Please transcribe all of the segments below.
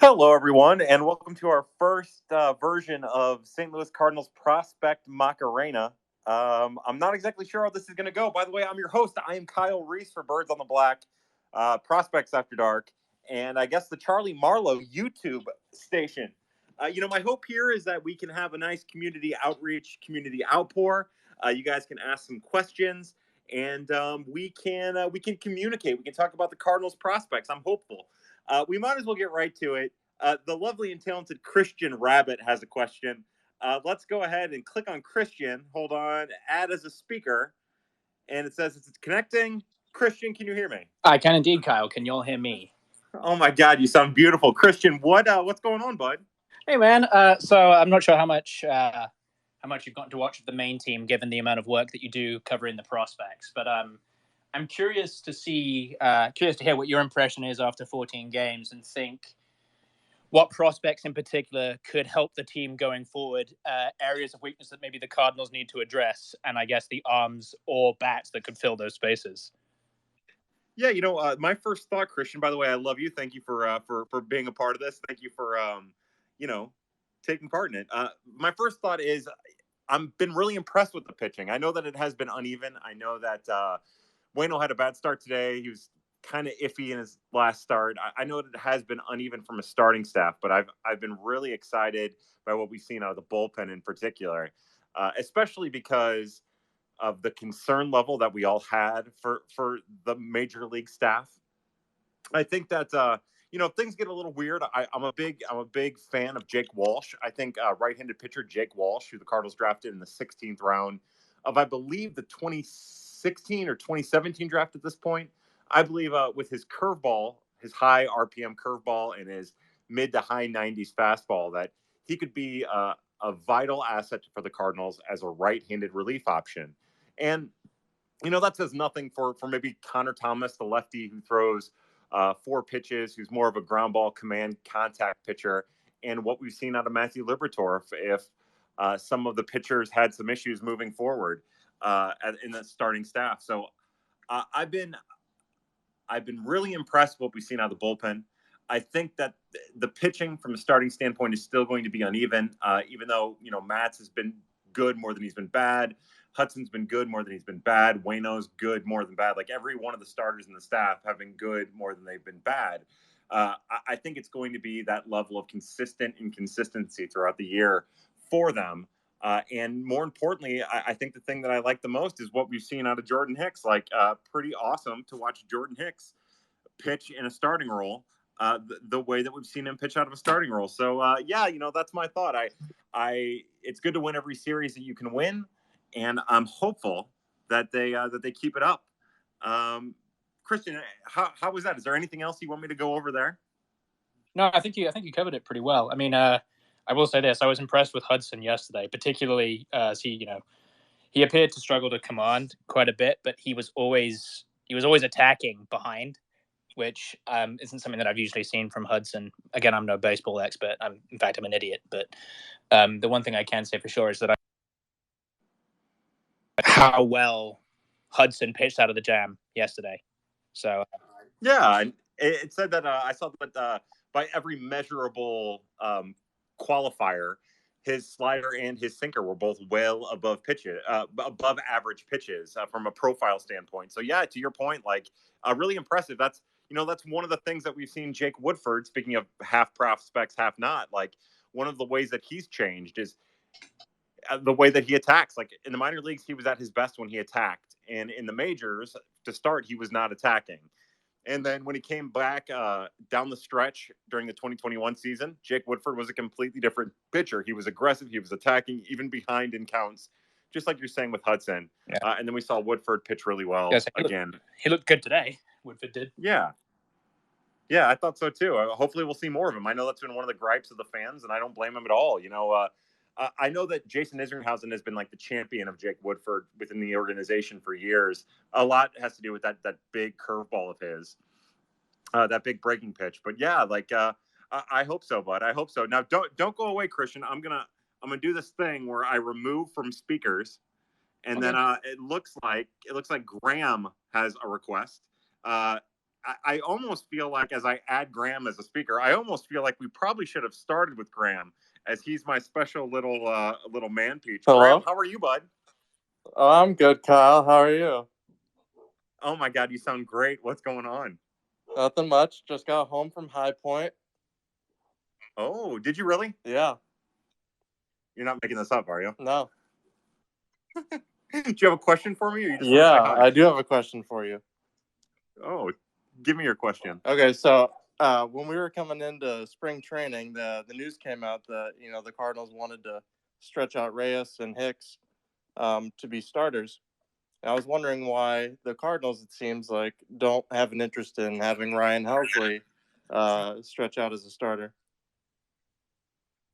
Hello, everyone, and welcome to our first version of St. Louis Cardinals prospect Macarena. I'm not exactly sure how this is going to go. By the way, I'm your host. I am Kyle Reis for Birds on the Black, Prospects After Dark, and I guess the Charlie Marlowe YouTube station. My hope here is that we can have a nice community outreach, community outpour. You guys can ask some questions, and we can communicate. We can talk about the Cardinals prospects. I'm hopeful. We might as well get right to it. The lovely and talented Christian Rabbit has a question. Let's go ahead and click on Christian. Hold on, add as a speaker, and it says it's connecting. Christian, can you hear me? I can indeed, Kyle. Can you all hear me? Oh my God, you sound beautiful, Christian. What's going on, bud? Hey, man. So I'm not sure how much you've gotten to watch of the main team, given the amount of work that you do covering the prospects. But I'm curious to hear what your impression is after 14 games, and think what prospects in particular could help the team going forward, areas of weakness that maybe the Cardinals need to address, and I guess the arms or bats that could fill those spaces. Yeah, my first thought, Christian. By the way, I love you. Thank you for being a part of this. Thank you for taking part in it. My first thought is I've been really impressed with the pitching. I know that it has been uneven. I know that Waino had a bad start today. He was kind of iffy in his last start. I know that it has been uneven from a starting staff, but I've been really excited by what we've seen out of the bullpen in particular, especially because of the concern level that we all had for the major league staff. I think that things get a little weird. I'm a big fan of Jake Walsh. I think right-handed pitcher Jake Walsh, who the Cardinals drafted in the 16th round of, I believe, the 2016 or 2017 draft at this point. I believe with his curveball, his high RPM curveball, and his mid to high 90s fastball, that he could be a vital asset for the Cardinals as a right-handed relief option. And that says nothing for maybe Connor Thomas, the lefty who throws 4 pitches, who's more of a ground ball command contact pitcher, and what we've seen out of Matthew Liberatore if some of the pitchers had some issues moving forward in the starting staff. So I've been really impressed with what we've seen out of the bullpen. I think that the pitching from a starting standpoint is still going to be uneven, even though, Matz has been good more than he's been bad. Hudson's been good more than he's been bad. Waino's good more than bad. Like, every one of the starters in the staff have been good more than they've been bad. I think it's going to be that level of consistent inconsistency throughout the year for them. And more importantly, I think the thing that I like the most is what we've seen out of Jordan Hicks. Pretty awesome to watch Jordan Hicks pitch in a starting role. The way that we've seen him pitch out of a starting role. So that's my thought. It's good to win every series that you can win, and I'm hopeful that they keep it up. Christian, how was that? Is there anything else you want me to go over there? No, I think you covered it pretty well. I mean, I will say this: I was impressed with Hudson yesterday, particularly as he appeared to struggle to command quite a bit, but he was always attacking behind, which isn't something that I've usually seen from Hudson. Again, I'm no baseball expert. I'm an idiot. But the one thing I can say for sure is that how well Hudson pitched out of the jam yesterday. So yeah, it said that I saw that by every measurable qualifier, his slider and his sinker were both well above above average pitches from a profile standpoint. So yeah, to your point, really impressive. That's one of the things that we've seen Jake Woodford, speaking of half prospects, half not, one of the ways that he's changed is the way that he attacks. Like, in the minor leagues, he was at his best when he attacked. And in the majors, to start, he was not attacking. And then when he came back down the stretch during the 2021 season, Jake Woodford was a completely different pitcher. He was aggressive. He was attacking, even behind in counts, just like you're saying with Hudson. Yeah. And then we saw Woodford pitch really well again. He looked good today. Woodford did. Yeah. Yeah, I thought so too. Hopefully we'll see more of him. I know that's been one of the gripes of the fans, and I don't blame him at all. I know that Jason Isringhausen has been the champion of Jake Woodford within the organization for years. A lot has to do with that big curveball of his, that big breaking pitch. But yeah, I hope so, bud. I hope so. Now, don't go away, Christian. I'm gonna do this thing where I remove from speakers, and then it looks like Graham has a request. I almost feel like as I add Graham as a speaker, I almost feel like we probably should have started with Graham as he's my special little man peach. Hello? Graham, how are you, bud? Oh, I'm good, Kyle. How are you? Oh my God, you sound great. What's going on? Nothing much. Just got home from High Point. Oh, did you really? Yeah. You're not making this up, are you? No. Do you have a question for me, or you just Yeah, want to say hi? I do have a question for you. Oh, give me your question. Okay, so when we were coming into spring training, the news came out that the Cardinals wanted to stretch out Reyes and Hicks to be starters. And I was wondering why the Cardinals, it seems like, don't have an interest in having Ryan Helsley stretch out as a starter.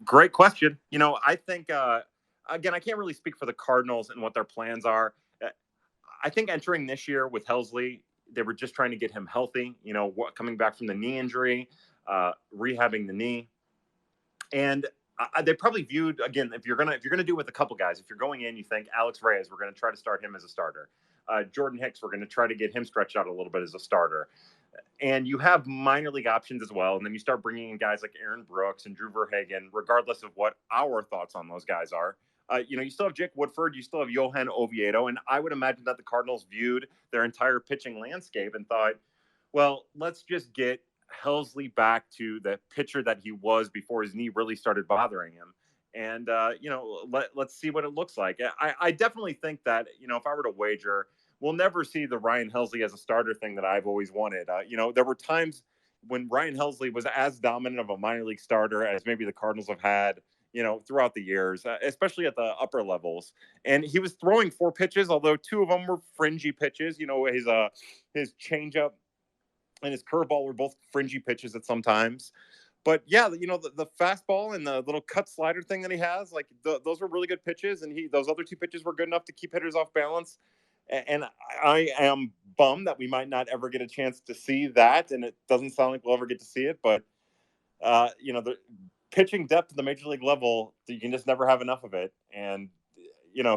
Great question. I think again, I can't really speak for the Cardinals and what their plans are. I think entering this year with Helsley, they were just trying to get him healthy. Coming back from the knee injury, rehabbing the knee, and they probably viewed, again, if you're gonna do with a couple guys, if you're going in, you think Alex Reyes, we're gonna try to start him as a starter. Jordan Hicks, we're gonna try to get him stretched out a little bit as a starter. And you have minor league options as well. And then you start bringing in guys like Aaron Brooks and Drew Verhagen, regardless of what our thoughts on those guys are. You still have Jake Woodford. You still have Johan Oviedo. And I would imagine that the Cardinals viewed their entire pitching landscape and thought, well, let's just get Helsley back to the pitcher that he was before his knee really started bothering him. And, let's see what it looks like. I definitely think that, if I were to wager, we'll never see the Ryan Helsley as a starter thing that I've always wanted. There were times when Ryan Helsley was as dominant of a minor league starter as maybe the Cardinals have had, throughout the years, especially at the upper levels. And he was throwing 4 pitches, although 2 of them were fringy pitches. His changeup and his curveball were both fringy pitches at some times. But yeah, the fastball and the little cut slider thing that he has, like those were really good pitches. And those other 2 pitches were good enough to keep hitters off balance. And I am bummed that we might not ever get a chance to see that. And it doesn't sound like we'll ever get to see it. But, the pitching depth at the major league level, you can just never have enough of it. And,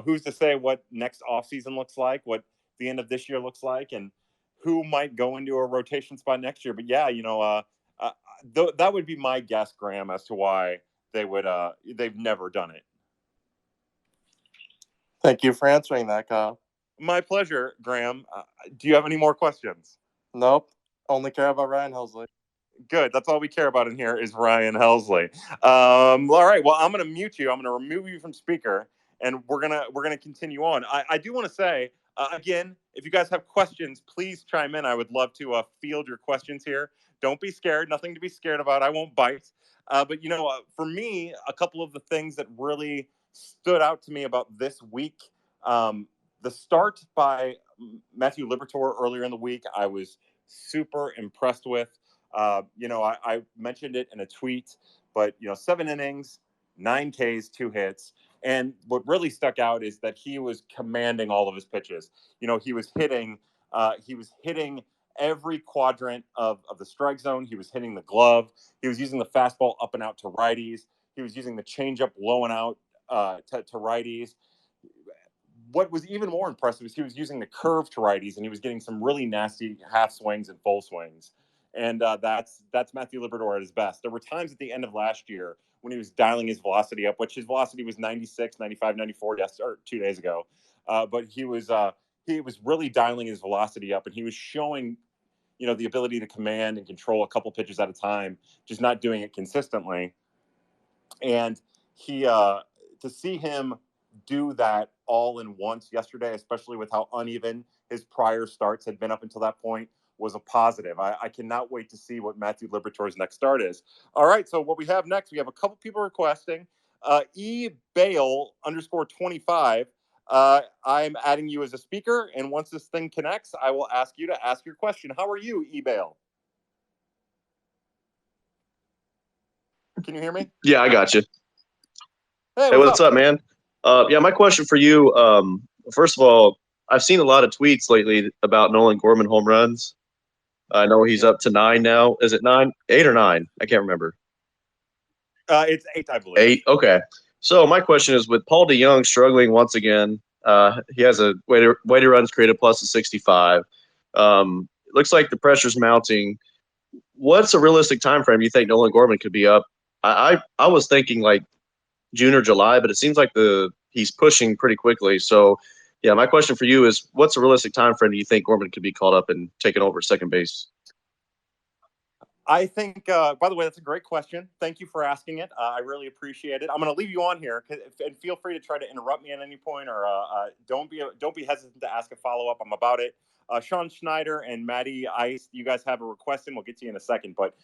who's to say what next offseason looks like, what the end of this year looks like, and who might go into a rotation spot next year. But yeah, that would be my guess, Graham, as to why they've never done it. Thank you for answering that, Kyle. My pleasure, Graham. Do you have any more questions? Nope. Only care about Ryan Helsley. Good. That's all we care about in here is Ryan Helsley. All right. Well, I'm going to mute you. I'm going to remove you from speaker, and we're gonna continue on. I do want to say again, if you guys have questions, please chime in. I would love to field your questions here. Don't be scared. Nothing to be scared about. I won't bite. But for me, a couple of the things that really stood out to me about this week. The start by Matthew Liberatore earlier in the week, I was super impressed with. I mentioned it in a tweet, but 7 innings, 9 Ks, 2 hits. And what really stuck out is that he was commanding all of his pitches. He was hitting every quadrant of the strike zone. He was hitting the glove. He was using the fastball up and out to righties. He was using the changeup low and out to righties. What was even more impressive is he was using the curve to righties, and he was getting some really nasty half swings and full swings. And that's Matthew Liberatore at his best. There were times at the end of last year when he was dialing his velocity up, which his velocity was 96, 95, 94 or 2 days ago. But he was really dialing his velocity up, and he was showing, the ability to command and control a couple pitches at a time, just not doing it consistently. And to see him do that all in once yesterday, especially with how uneven his prior starts had been up until that point, was a positive. I cannot wait to see what Matthew Liberatore's next start is. All right, so what we have next, we have a couple people requesting. eBale_25. I'm adding you as a speaker, and once this thing connects, I will ask you to ask your question. How are you, eBale? Can you hear me? Yeah, I got you. Hey, what's up, man? My question for you, first of all, I've seen a lot of tweets lately about Nolan Gorman home runs. I know he's up to 9 now. Is it 9? 8 or 9? I can't remember. It's 8, I believe. 8? Okay. So my question is, with Paul DeJong struggling once again, he has a weighted runs created plus of 65. looks like the pressure's mounting. What's a realistic time frame you think Nolan Gorman could be up? I was thinking like June or July, but it seems like he's pushing pretty quickly. So, yeah, my question for you is, what's a realistic time frame do you think Gorman could be called up and taken over second base? I think, by the way, that's a great question. Thank you for asking it. I really appreciate it. I'm going to leave you on here, and feel free to try to interrupt me at any point, or don't be hesitant to ask a follow up. I'm about it. Sean Schneider and Maddie Ice, you guys have a request, and we'll get to you in a second. But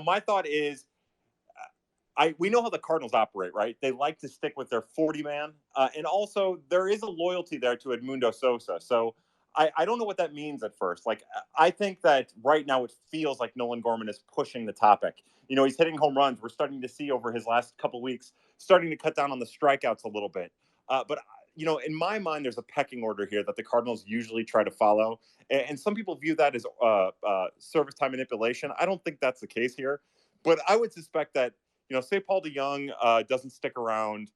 my thought is, we know how the Cardinals operate, right? They like to stick with their 40 man, and also there is a loyalty there to Edmundo Sosa. So I don't know what that means at first. Like, I think that right now it feels like Nolan Gorman is pushing the topic. He's hitting home runs. We're starting to see over his last couple of weeks, starting to cut down on the strikeouts a little bit. But in my mind, there's a pecking order here that the Cardinals usually try to follow, and some people view that as service time manipulation. I don't think that's the case here, but I would suspect that say Paul DeYoung doesn't stick around.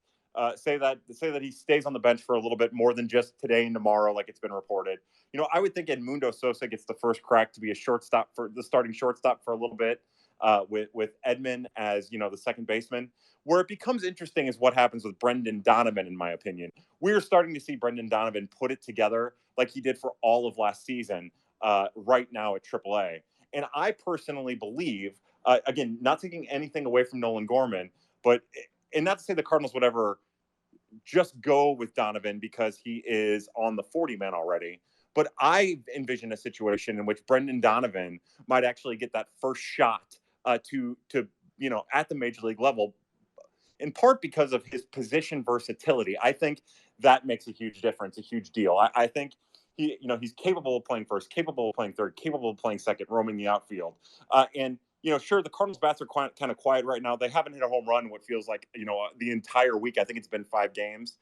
Say that he stays on the bench for a little bit more than just today and tomorrow, like it's been reported. I would think Edmundo Sosa gets the first crack to be a shortstop for the starting shortstop for a little bit, with Edman as the second baseman. Where it becomes interesting is what happens with Brendan Donovan, in my opinion. We're starting to see Brendan Donovan put it together like he did for all of last season, right now at AAA. And I personally believe, again, not taking anything away from Nolan Gorman, and not to say the Cardinals would ever just go with Donovan because he is on the 40 man already. But I envision a situation in which Brendan Donovan might actually get that first shot to at the major league level, in part because of his position versatility. I think that makes a huge difference, a huge deal. I think he's capable of playing first, capable of playing third, capable of playing second, roaming the outfield. And sure, the Cardinals bats are kind of quiet right now. They haven't hit a home run in what feels like the entire week. I think it's been 5 games,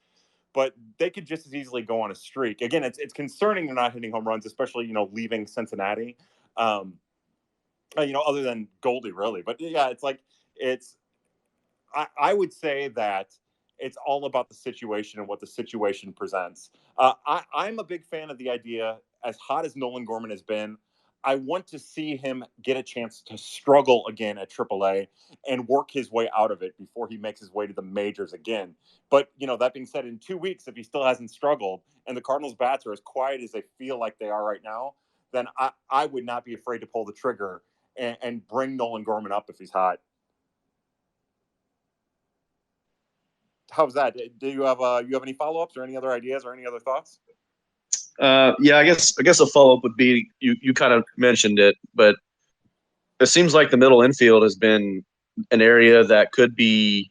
but they could just as easily go on a streak. Again, it's concerning they're not hitting home runs, especially leaving Cincinnati. Other than Goldie, really. But yeah, I would say that it's all about the situation and what the situation presents. I'm a big fan of the idea, as hot as Nolan Gorman has been, I want to see him get a chance to struggle again at AAA and work his way out of it before he makes his way to the majors again. But, that being said, in 2 weeks, if he still hasn't struggled and the Cardinals bats are as quiet as they feel like they are right now, then I would not be afraid to pull the trigger and bring Nolan Gorman up if he's hot. How's that? Do you have any follow-ups or any other ideas or any other thoughts? Yeah, I guess a follow up would be you kind of mentioned it, but it seems like the middle infield has been an area that could be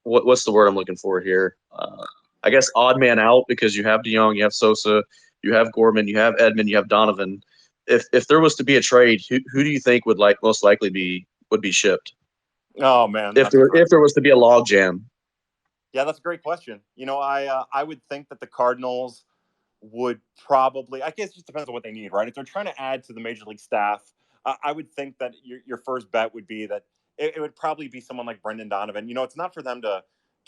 what's the word I'm looking for here? I guess odd man out, because you have DeYoung, you have Sosa, you have Gorman, you have Edman, you have Donovan. If there was to be a trade, who do you think would most likely would be shipped? Oh man, if there was to be a log jam. Yeah, that's a great question. I would think that the Cardinals would probably, I guess it just depends on what they need, right? If they're trying to add to the major league staff, I would think that your first bet would be that it would probably be someone like Brendan Donovan. It's not for them to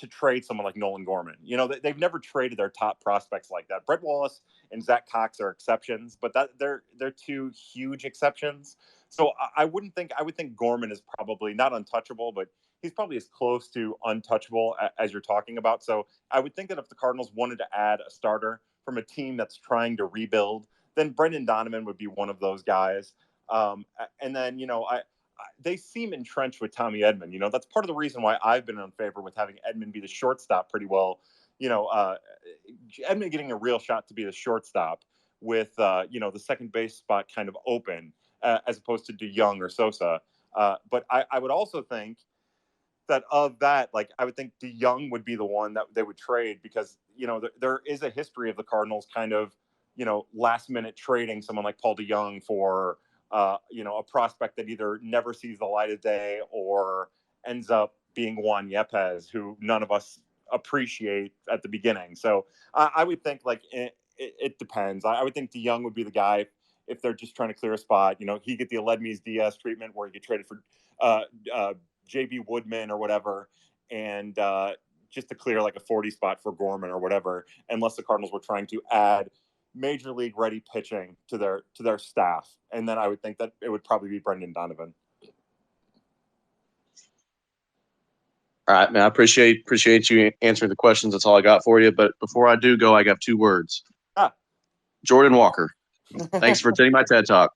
trade someone like Nolan Gorman. They've never traded their top prospects like that. Brett Wallace and Zach Cox are exceptions, but they're 2 huge exceptions. So I would think Gorman is probably not untouchable, but he's probably as close to untouchable as you're talking about. So I would think that if the Cardinals wanted to add a starter from a team that's trying to rebuild, then Brendan Donovan would be one of those guys. And then, they seem entrenched with Tommy Edman. That's part of the reason why I've been in favor with having Edman be the shortstop pretty well. Edman getting a real shot to be the shortstop with, the second base spot kind of open, as opposed to DeYoung or Sosa. But I would also think that of that, like, I would think DeYoung would be the one that they would trade, because, there is a history of the Cardinals kind of, last minute trading someone like Paul DeYoung for, a prospect that either never sees the light of day or ends up being Juan Yepes, who none of us appreciate at the beginning. So I would think, like, it depends. I would think DeYoung would be the guy if they're just trying to clear a spot. He get the Aledmys Diaz treatment where he get traded for JB Woodman or whatever, and just to clear like a 40 spot for Gorman or whatever, unless the Cardinals were trying to add major league ready pitching to their staff, and then I would think that it would probably be Brendan Donovan. All right, man. I appreciate you answering the questions. That's all I got for you. But before I do go, I got 2 words. Jordan Walker. Thanks for taking my TED Talk.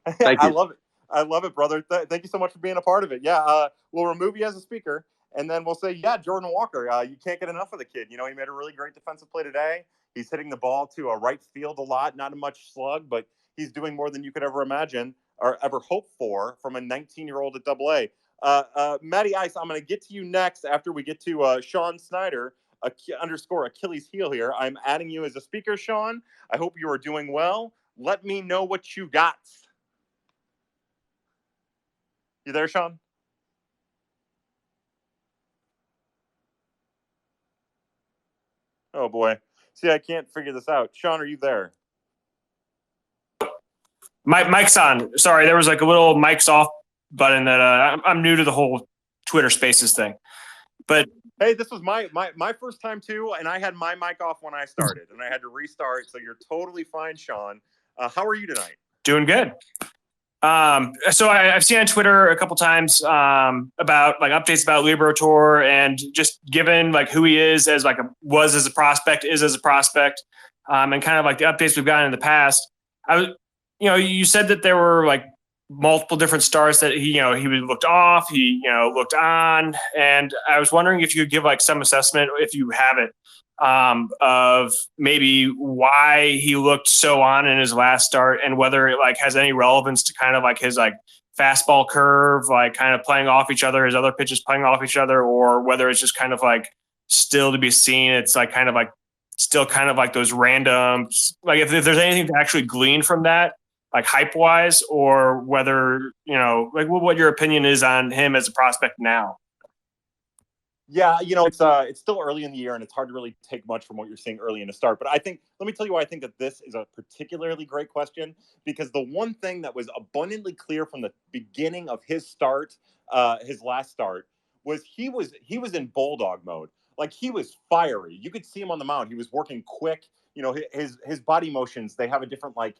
Thank you. I love it. I love it, brother. Thank you so much for being a part of it. Yeah, we'll remove you as a speaker, and then we'll say, yeah, Jordan Walker. You can't get enough of the kid. You know, he made a really great defensive play today. He's hitting the ball to a right field a lot, not a much slug, but he's doing more than you could ever imagine or ever hope for from a 19-year-old at Double-A. Matty Ice, I'm going to get to you next after we get to Sean Snyder, underscore Achilles heel here. I'm adding you as a speaker, Sean. I hope you are doing well. Let me know what you got. You there, Sean? Oh, boy. See, I can't figure this out. Sean, are you there? Mic's on. Sorry, there was like a little mic's off button that I'm new to the whole Twitter Spaces thing. But hey, this was my first time too, and I had my mic off when I started, and I had to restart. So you're totally fine, Sean. How are you tonight? Doing good. So I've seen on Twitter a couple times about like updates about Liberatore, and just given like who he is as like was as a prospect, is as a prospect, and kind of like the updates we've gotten in the past. You said that there were like multiple different starts that he looked off, he looked on, and I was wondering if you could give like some assessment, if you have it, of maybe why he looked so on in his last start, and whether it like has any relevance to kind of like his like fastball curve, like kind of playing off each other, his other pitches playing off each other, or whether it's just kind of like still to be seen. It's like kind of like still kind of like those random, like if there's anything to actually glean from that, like hype wise, or whether, like what your opinion is on him as a prospect now. Yeah, it's still early in the year, and it's hard to really take much from what you're seeing early in the start. But let me tell you why I think that this is a particularly great question, because the one thing that was abundantly clear from the beginning of his start, his last start, was he was in bulldog mode. Like, he was fiery. You could see him on the mound. He was working quick. His body motions, they have a different, like,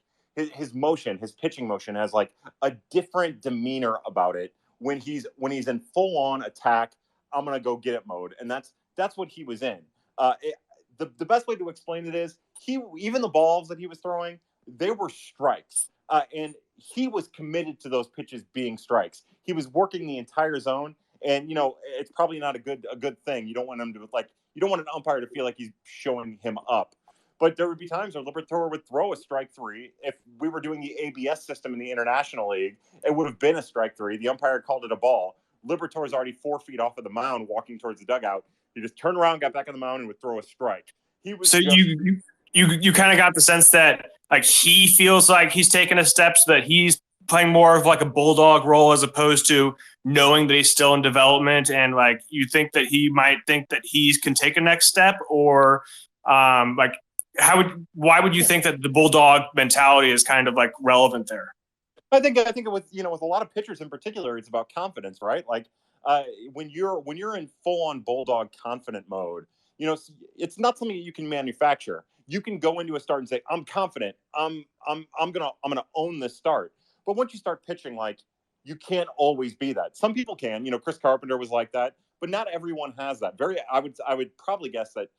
his motion, his pitching motion has like a different demeanor about it when he's in full on attack, I'm gonna go get it mode, and that's what he was in. The best way to explain it is even the balls that he was throwing, they were strikes, and he was committed to those pitches being strikes. He was working the entire zone, and it's probably not a good thing. You don't want him to you don't want an umpire to feel like he's showing him up. But there would be times where Liberatore would throw a strike 3. If we were doing the ABS system in the International League, it would have been a strike 3. The umpire called it a ball. Liberatore's already 4 feet off of the mound, walking towards the dugout. He just turned around, got back on the mound, and would throw a strike. He was so you kind of got the sense that like he feels like he's taking a step, so that he's playing more of like a bulldog role, as opposed to knowing that he's still in development, and like you think that he might think that he can take a next step, or like why would you think that the bulldog mentality is kind of like relevant there? I think with with a lot of pitchers in particular, it's about confidence, right? Like when you're in full on bulldog confident mode, it's not something that you can manufacture. You can go into a start and say, I'm confident. I'm gonna own this start. But once you start pitching, like, you can't always be that. Some people can. Chris Carpenter was like that, but not everyone has that. I would probably guess that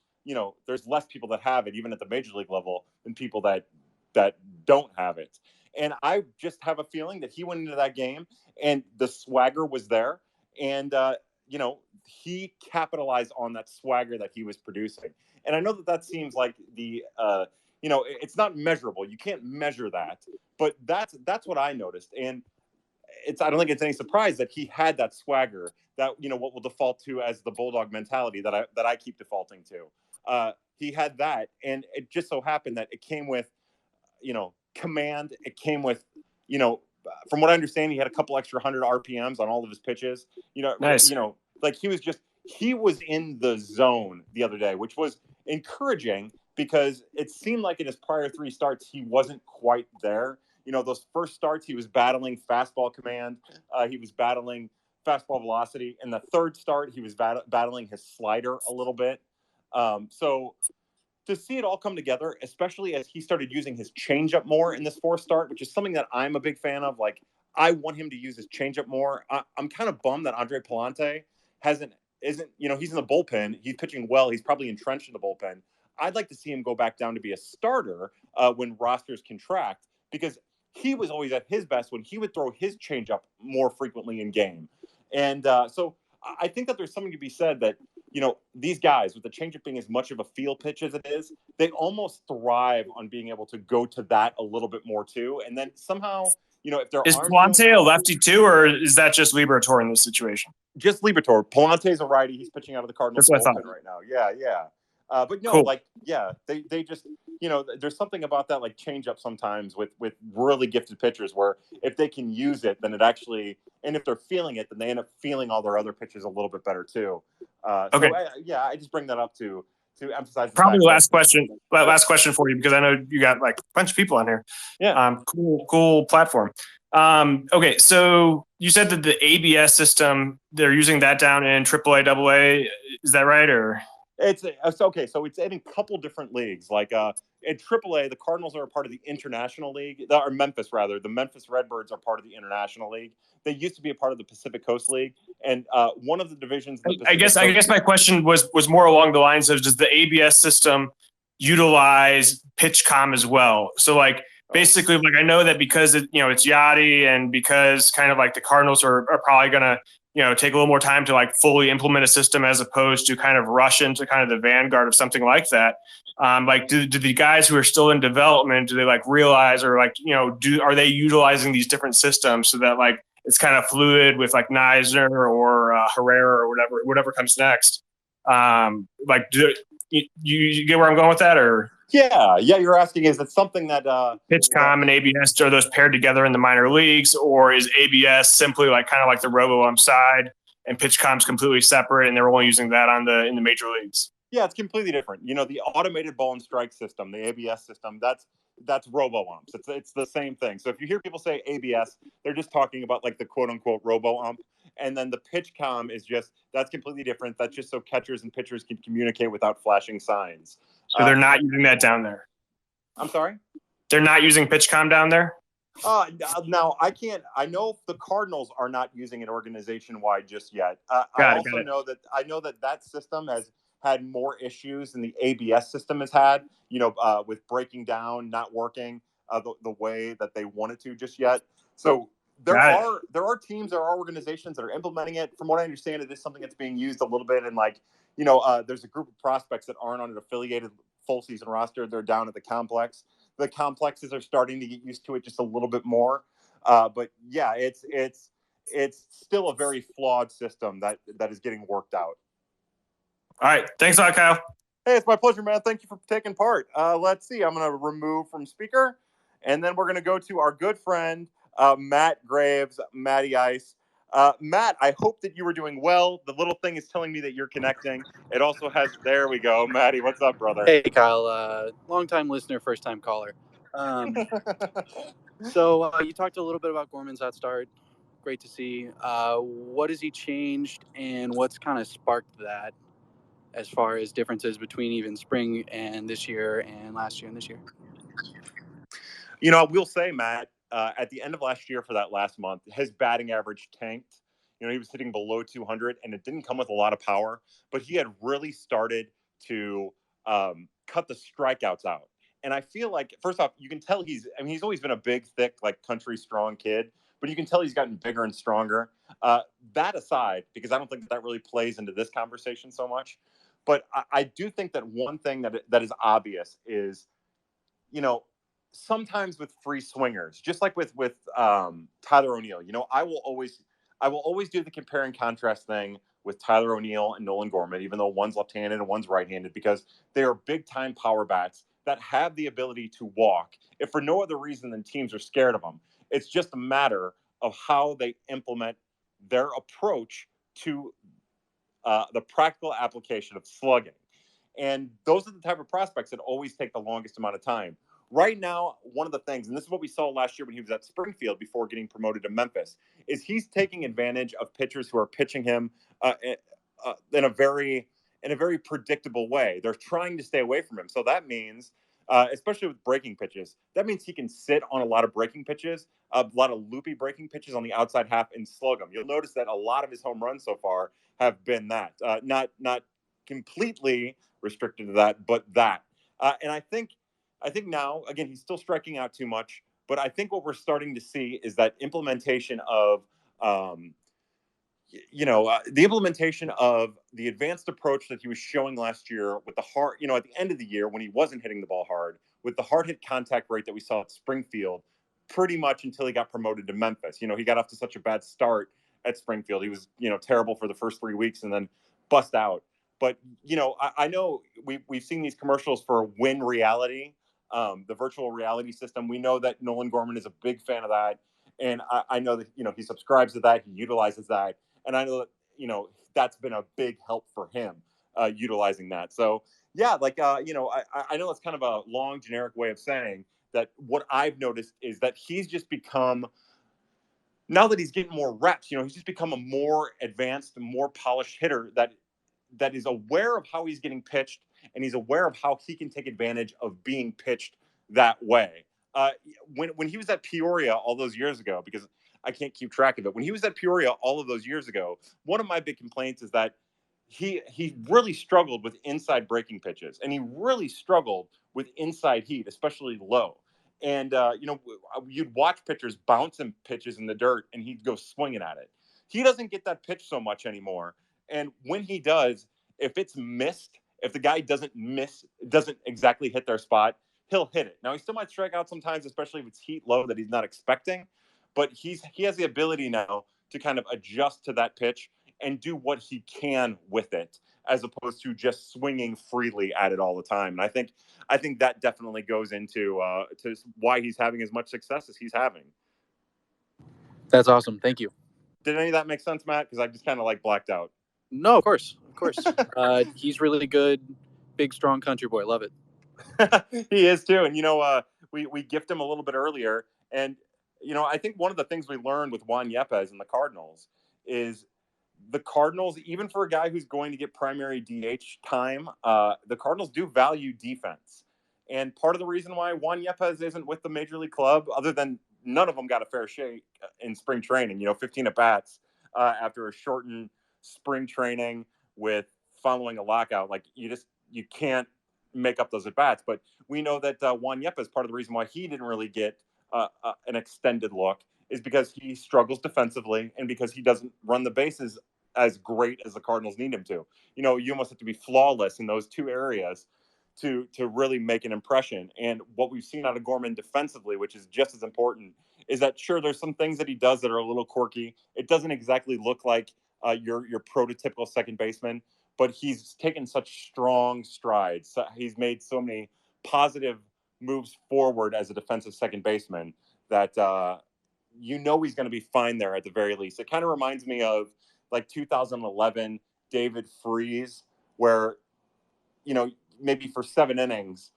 there's less people that have it, even at the major league level, than people that don't have it. And I just have a feeling that he went into that game and the swagger was there. And, he capitalized on that swagger that he was producing. And I know that seems like it's not measurable. You can't measure that. But that's what I noticed. And I don't think it's any surprise that he had that swagger, that, what we'll default to as the bulldog mentality that I keep defaulting to. He had that. And it just so happened that it came with, command. It came with, from what I understand, he had a couple extra 100 RPMs on all of his pitches. Nice. Like he was in the zone the other day, which was encouraging, because it seemed like in his prior 3 starts, he wasn't quite there. Those first starts, he was battling fastball command. He was battling fastball velocity. In the third start, he was battling his slider a little bit. So to see it all come together, especially as he started using his changeup more in this fourth start, which is something that I'm a big fan of. Like, I want him to use his changeup more. I'm kind of bummed that Andre Palante isn't, he's in the bullpen. He's pitching well. He's probably entrenched in the bullpen. I'd like to see him go back down to be a starter when rosters contract, because he was always at his best when he would throw his changeup more frequently in game. And so I think that there's something to be said that, these guys, with the changeup being as much of a field pitch as it is, they almost thrive on being able to go to that a little bit more too. And then somehow, if there is Palante a lefty too, or is that just Liberatore in this situation? Just Liberatore. Palante's a righty. He's pitching out of the Cardinals bullpen right now. Yeah. But no, cool. They just, there's something about that, like, change up sometimes with really gifted pitchers, where if they can use it, then it actually, and if they're feeling it, then they end up feeling all their other pitches a little bit better too. Okay. So I just bring that up to emphasize. Probably last question for you, because I know you got like a bunch of people on here. Yeah. Cool platform. Okay. So you said that the ABS system, they're using that down in AAA, AA. Is that right? Or it's okay. So it's in a couple different leagues. Like in AAA, the Cardinals are a part of the International League, or Memphis rather. The Memphis Redbirds are part of the International League. They used to be a part of the Pacific Coast League, and one of the divisions. I guess my question was more along the lines of, does the ABS system utilize PitchCom as well? So like basically, like, I know that because it's Yachty, and because kind of like the Cardinals are probably gonna take a little more time to like fully implement a system, as opposed to kind of rush into kind of the vanguard of something like that. Like, do the guys who are still in development, do they like realize, or like, are they utilizing these different systems so that like it's kind of fluid with like Neisner or Herrera or whatever comes next? Like, do you get where I'm going with that, or? Yeah. You're asking, is it something that PitchCom and ABS, are those paired together in the minor leagues, or is ABS simply like kind of like the robo-ump side, and PitchCom's completely separate, and they're only using that in the major leagues? Yeah, it's completely different. The automated ball and strike system, the ABS system, that's robo-umps. It's the same thing. So if you hear people say ABS, they're just talking about like the quote unquote robo-ump. And then the PitchCom that's completely different. That's just so catchers and pitchers can communicate without flashing signs. So they're not using that down there. I'm sorry? They're not using PitchCom down there? Now I know the Cardinals are not using it organization-wide just yet. I know that system has had more issues than the ABS system has had, with breaking down, not working the way that they wanted to just yet. So there are teams, there are organizations that are implementing it. From what I understand, it is something that's being used a little bit. And like, there's a group of prospects that aren't on an affiliated full season roster. They're down at the complex. The complexes are starting to get used to it just a little bit more. But yeah, it's still a very flawed system that is getting worked out. All right. Thanks a lot, Kyle. Hey, it's my pleasure, man. Thank you for taking part. Let's see. I'm going to remove from speaker, and then we're going to go to our good friend, Matt Graves, Matty Ice. Matt, I hope that you were doing well. The little thing is telling me that you're connecting. It also has, there we go. Matty, what's up, brother? Hey, Kyle. Long-time listener, first-time caller. So you talked a little bit about Gorman's hot start. Great to see. What has he changed, and what's kind of sparked that as far as differences between even spring and this year and last year and this year? I will say, Matt, at the end of last year, for that last month, his batting average tanked. He was hitting below 200, and it didn't come with a lot of power, but he had really started to cut the strikeouts out. And I feel like, first off, you can tell he's always been a big, thick, like country strong kid, but you can tell he's gotten bigger and stronger. That aside, because I don't think that really plays into this conversation so much, but I do think that one thing that is obvious is, sometimes with free swingers, just like with Tyler O'Neill, I will always do the compare and contrast thing with Tyler O'Neill and Nolan Gorman, even though one's left-handed and one's right-handed, because they are big-time power bats that have the ability to walk, if for no other reason than teams are scared of them. It's just a matter of how they implement their approach to the practical application of slugging. And those are the type of prospects that always take the longest amount of time. Right now, one of the things, and this is what we saw last year when he was at Springfield before getting promoted to Memphis, is he's taking advantage of pitchers who are pitching him in a very in a very predictable way. They're trying to stay away from him. So that means, especially with breaking pitches, that means he can sit on a lot of breaking pitches, a lot of loopy breaking pitches on the outside half and slug them. You'll notice that a lot of his home runs so far have been that. Not completely restricted to that, but that. And I think now, again, he's still striking out too much, but I think what we're starting to see is that implementation of the implementation of the advanced approach that he was showing last year with the hard, at the end of the year when he wasn't hitting the ball hard, with the hard hit contact rate that we saw at Springfield, pretty much until he got promoted to Memphis. He got off to such a bad start at Springfield. He was, terrible for the first 3 weeks and then bust out. But, I know we've seen these commercials for Win Reality, the virtual reality system. We know that Nolan Gorman is a big fan of that. And I know that, he subscribes to that. He utilizes that. And I know that, that's been a big help for him utilizing that. So, yeah, I know it's kind of a long, generic way of saying that what I've noticed is that he's just become, now that he's getting more reps, he's just become a more advanced, more polished hitter that is aware of how he's getting pitched, and he's aware of how he can take advantage of being pitched that way. When he was at Peoria all those years ago, because I can't keep track of it. When he was at Peoria all of those years ago, one of my big complaints is that he really struggled with inside breaking pitches, and he really struggled with inside heat, especially low. And you'd watch pitchers bounce him pitches in the dirt, and he'd go swinging at it. He doesn't get that pitch so much anymore. And when he does, if it's missed, if the guy doesn't exactly hit their spot, he'll hit it. Now, he still might strike out sometimes, especially if it's heat low that he's not expecting. But he has the ability now to kind of adjust to that pitch and do what he can with it, as opposed to just swinging freely at it all the time. And I think that definitely goes into to why he's having as much success as he's having. That's awesome. Thank you. Did any of that make sense, Matt? Because I just kind of blacked out. No, of course. He's really good. Big, strong country boy. Love it. He is too. And, we gift him a little bit earlier. And, I think one of the things we learned with Juan Yepes and the Cardinals is the Cardinals, even for a guy who's going to get primary DH time, the Cardinals do value defense. And part of the reason why Juan Yepes isn't with the major league club, other than none of them got a fair shake in spring training, 15 at-bats after a shortened spring training with following a lockout. You can't make up those at-bats. But we know that Juan Yepes, part of the reason why he didn't really get an extended look is because he struggles defensively and because he doesn't run the bases as great as the Cardinals need him to. You almost have to be flawless in those two areas to really make an impression. And what we've seen out of Gorman defensively, which is just as important, is that sure, there's some things that he does that are a little quirky. It doesn't exactly look like your prototypical second baseman, but he's taken such strong strides. He's made so many positive moves forward as a defensive second baseman that he's going to be fine there at the very least. It kind of reminds me of 2011 David Freese, where maybe for 7 innings,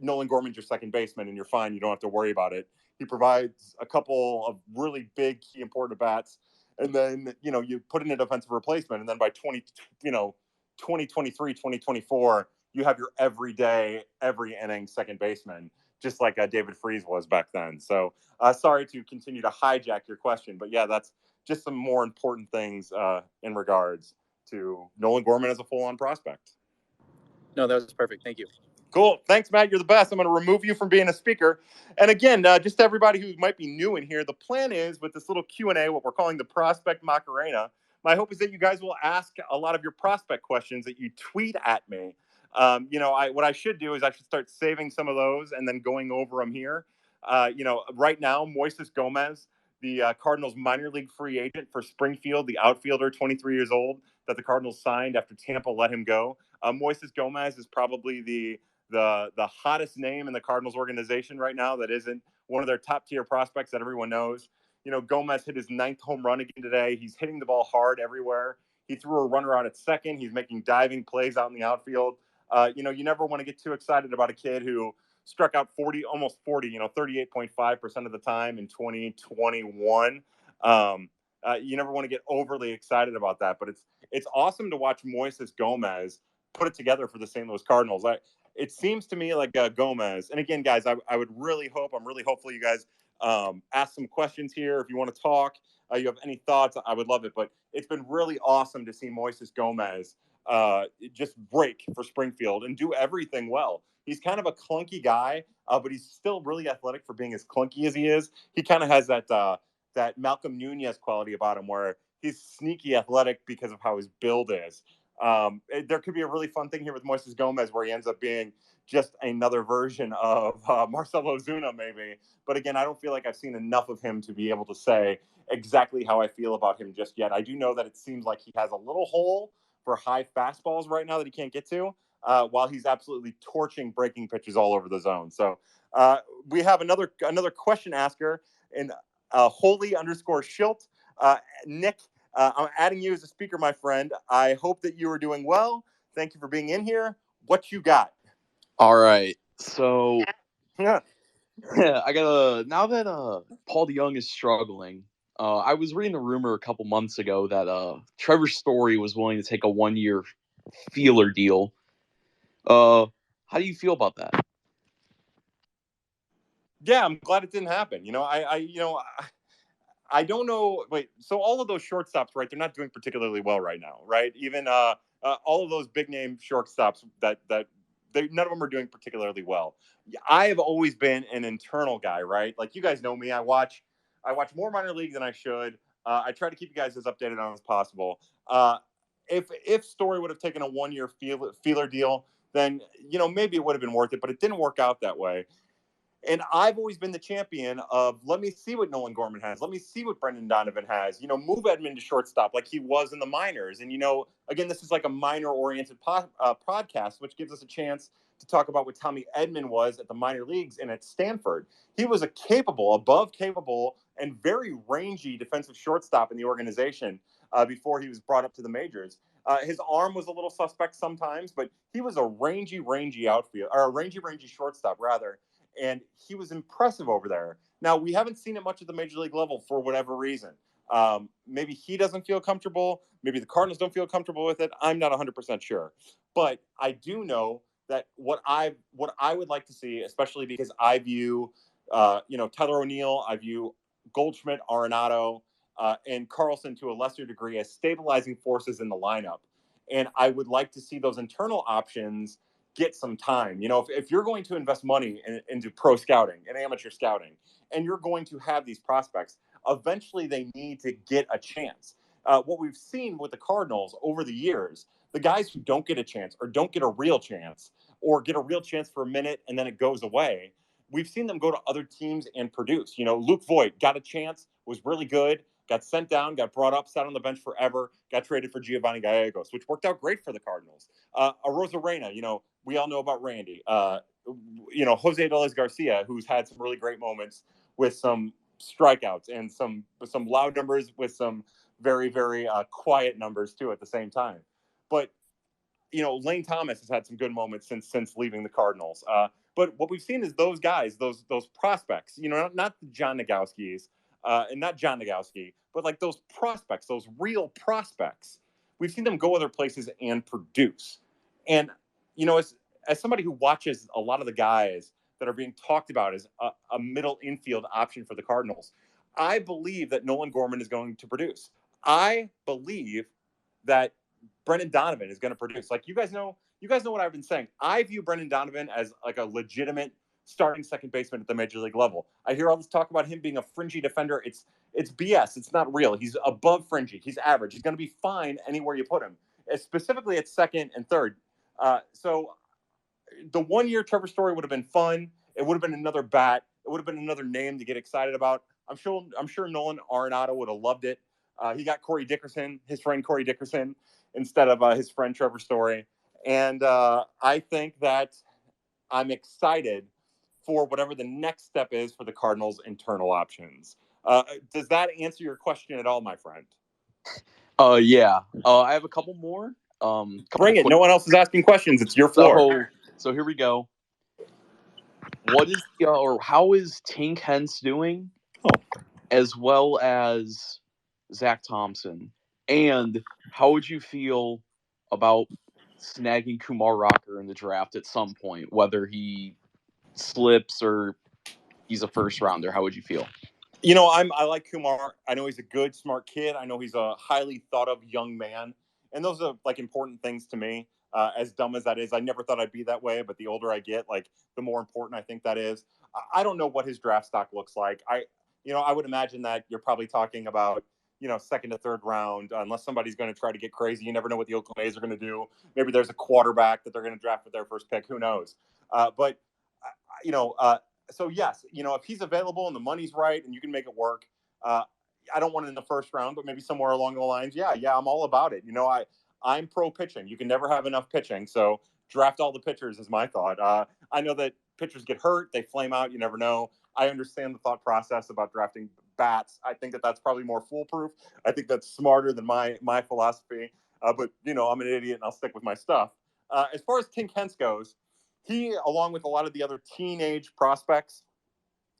Nolan Gorman's your second baseman and you're fine. You don't have to worry about it. He provides a couple of really big, key, important bats. And then, you put in a defensive replacement. And then by 2023, 2024, you have your every inning second baseman, just like David Freese was back then. So sorry to continue to hijack your question. But, yeah, that's just some more important things in regards to Nolan Gorman as a full-on prospect. No, that was perfect. Thank you. Cool. Thanks, Matt. You're the best. I'm going to remove you from being a speaker. And again, just to everybody who might be new in here, the plan is with this little Q&A, what we're calling the Prospect Macarena, my hope is that you guys will ask a lot of your prospect questions that you tweet at me. What I should do is I should start saving some of those and then going over them here. Right now, Moises Gomez, the Cardinals minor league free agent for Springfield, the outfielder, 23 years old, that the Cardinals signed after Tampa let him go. Moises Gomez is probably the hottest name in the Cardinals organization right now that isn't one of their top tier prospects that everyone knows. Gomez hit his 9th home run again today. He's hitting the ball hard everywhere. He threw a runner out at second. He's making diving plays out in the outfield. You never want to get too excited about a kid who struck out 38.5% of the time in 2021. You never want to get overly excited about that, but it's awesome to watch Moises Gomez put it together for the St. Louis Cardinals. It seems to me like Gomez, and again, guys, I would really hope, I'm really hopeful you guys ask some questions here. If you want to talk, you have any thoughts, I would love it. But it's been really awesome to see Moises Gomez just break for Springfield and do everything well. He's kind of a clunky guy, but he's still really athletic for being as clunky as he is. He kind of has that Malcolm Nunez quality about him where he's sneaky athletic because of how his build is. There could be a really fun thing here with Moises Gomez where he ends up being just another version of Marcelo Zuna, maybe. But again, I don't feel like I've seen enough of him to be able to say exactly how I feel about him just yet. I do know that it seems like he has a little hole for high fastballs right now that he can't get to, while he's absolutely torching breaking pitches all over the zone. So we have another question asker in holy_Schilt. Nick, I'm adding you as a speaker, my friend. I hope that you are doing well. Thank you for being in here. What you got? All right. So Yeah. I gotta now that Paul DeYoung is struggling. I was reading a rumor a couple months ago that Trevor Story was willing to take a 1-year feeler deal. How do you feel about that? Yeah, I'm glad it didn't happen. I don't know. Wait, so all of those shortstops, right? They're not doing particularly well right now, right? Even all of those big name shortstops that none of them are doing particularly well. I have always been an internal guy, right? Like you guys know me. I watch more minor league than I should. I try to keep you guys as updated on as possible. If Story would have taken a 1-year feeler deal, then maybe it would have been worth it, but it didn't work out that way. And I've always been the champion of let me see what Nolan Gorman has. Let me see what Brendan Donovan has. Move Edman to shortstop like he was in the minors. And, again, this is like a minor-oriented podcast, which gives us a chance to talk about what Tommy Edman was at the minor leagues and at Stanford. He was a above capable, and very rangy defensive shortstop in the organization before he was brought up to the majors. His arm was a little suspect sometimes, but he was a rangy outfield, or a rangy shortstop, rather. And he was impressive over there. Now, we haven't seen it much at the major league level for whatever reason. Maybe he doesn't feel comfortable. Maybe the Cardinals don't feel comfortable with it. I'm not 100% sure. But I do know that what I would like to see, especially because I view, Tyler O'Neill, I view Goldschmidt, Arenado, and Carlson to a lesser degree as stabilizing forces in the lineup. And I would like to see those internal options get some time. If you're going to invest money into pro scouting and amateur scouting, and you're going to have these prospects, eventually they need to get a chance. What we've seen with the Cardinals over the years, the guys who don't get a chance or don't get a real chance or get a real chance for a minute and then it goes away, we've seen them go to other teams and produce. Luke Voigt got a chance, was really good, got sent down, got brought up, sat on the bench forever, got traded for Giovanni Gallegos, which worked out great for the Cardinals. Arozarena, we all know about Randy. Jose Adolis Garcia, who's had some really great moments with some strikeouts and some loud numbers with some very, very quiet numbers too at the same time. But Lane Thomas has had some good moments since leaving the Cardinals. But what we've seen is those guys, those prospects, not the John Nagowski's, and not John Nagowski, but like those prospects, those real prospects. We've seen them go other places and produce. And, as somebody who watches a lot of the guys that are being talked about as a middle infield option for the Cardinals, I believe that Nolan Gorman is going to produce. I believe that Brendan Donovan is going to produce. Like you guys know what I've been saying. I view Brendan Donovan as like a legitimate starting second baseman at the major league level. I hear all this talk about him being a fringy defender. It's BS. It's not real. He's above fringy. He's average. He's going to be fine anywhere you put him, specifically at second and third. So the 1-year Trevor Story would have been fun. It would have been another bat. It would have been another name to get excited about. I'm sure Nolan Arenado would have loved it. He got his friend Corey Dickerson, instead of his friend Trevor Story. And I think that I'm excited for whatever the next step is for the Cardinals' internal options. Does that answer your question at all, my friend? Yeah. I have a couple more. Bring it. No one else is asking questions. It's your floor. So here we go. What is or how is Tink Hence doing? Oh. As well as Zach Thompson? And how would you feel about snagging Kumar Rocker in the draft at some point, whether he slips or he's a first rounder? How would you feel? I like Kumar. I know he's a good, smart kid. I know he's a highly thought of young man, and those are like important things to me. As dumb as that is, I never thought I'd be that way, but the older I get, like the more important I think that is. I don't know what his draft stock looks like. I would imagine that you're probably talking about, second to third round, unless somebody's going to try to get crazy. You never know what the Oakland A's are going to do. Maybe there's a quarterback that they're going to draft with their first pick. Who knows? But you know, so yes, if he's available and the money's right and you can make it work, I don't want it in the first round, but maybe somewhere along the lines. Yeah, I'm all about it. I'm pro pitching. You can never have enough pitching, so draft all the pitchers is my thought. I know that pitchers get hurt, they flame out. You never know. I understand the thought process about drafting bats. I think that that's probably more foolproof. I think that's smarter than my philosophy. But I'm an idiot and I'll stick with my stuff. As far as Tink Hence goes, he, along with a lot of the other teenage prospects,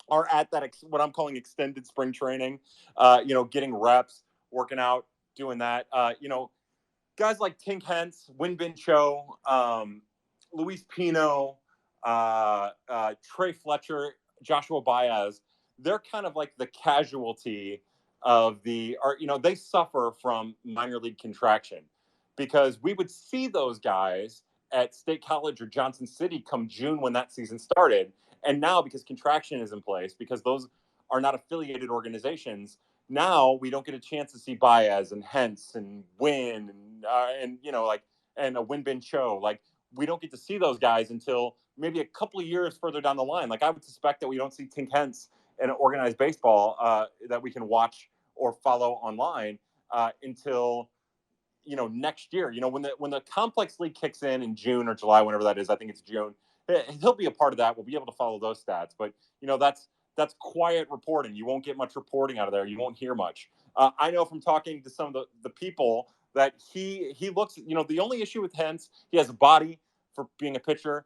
are at that what I'm calling extended spring training. Getting reps, working out, doing that. Guys like Tink Hence, Winbin Cho, Luis Pino, Trey Fletcher, Joshua Baez, they're kind of like the casualty of they suffer from minor league contraction, because we would see those guys at State College or Johnson City come June when that season started. And now, because contraction is in place, because those are not affiliated organizations, now we don't get a chance to see Baez and Hence and Win and a Winbin Cho. Like, we don't get to see those guys until maybe a couple of years further down the line. Like, I would suspect that we don't see Tink Hence in organized baseball that we can watch or follow online until next year. When the complex league kicks in June or July, whenever that is, I think it's June, he'll be a part of that. We'll be able to follow those stats. But that's quiet reporting. You won't get much reporting out of there. You won't hear much. I know from talking to some of the people that he looks, the only issue with Hence, he has a body for being a pitcher,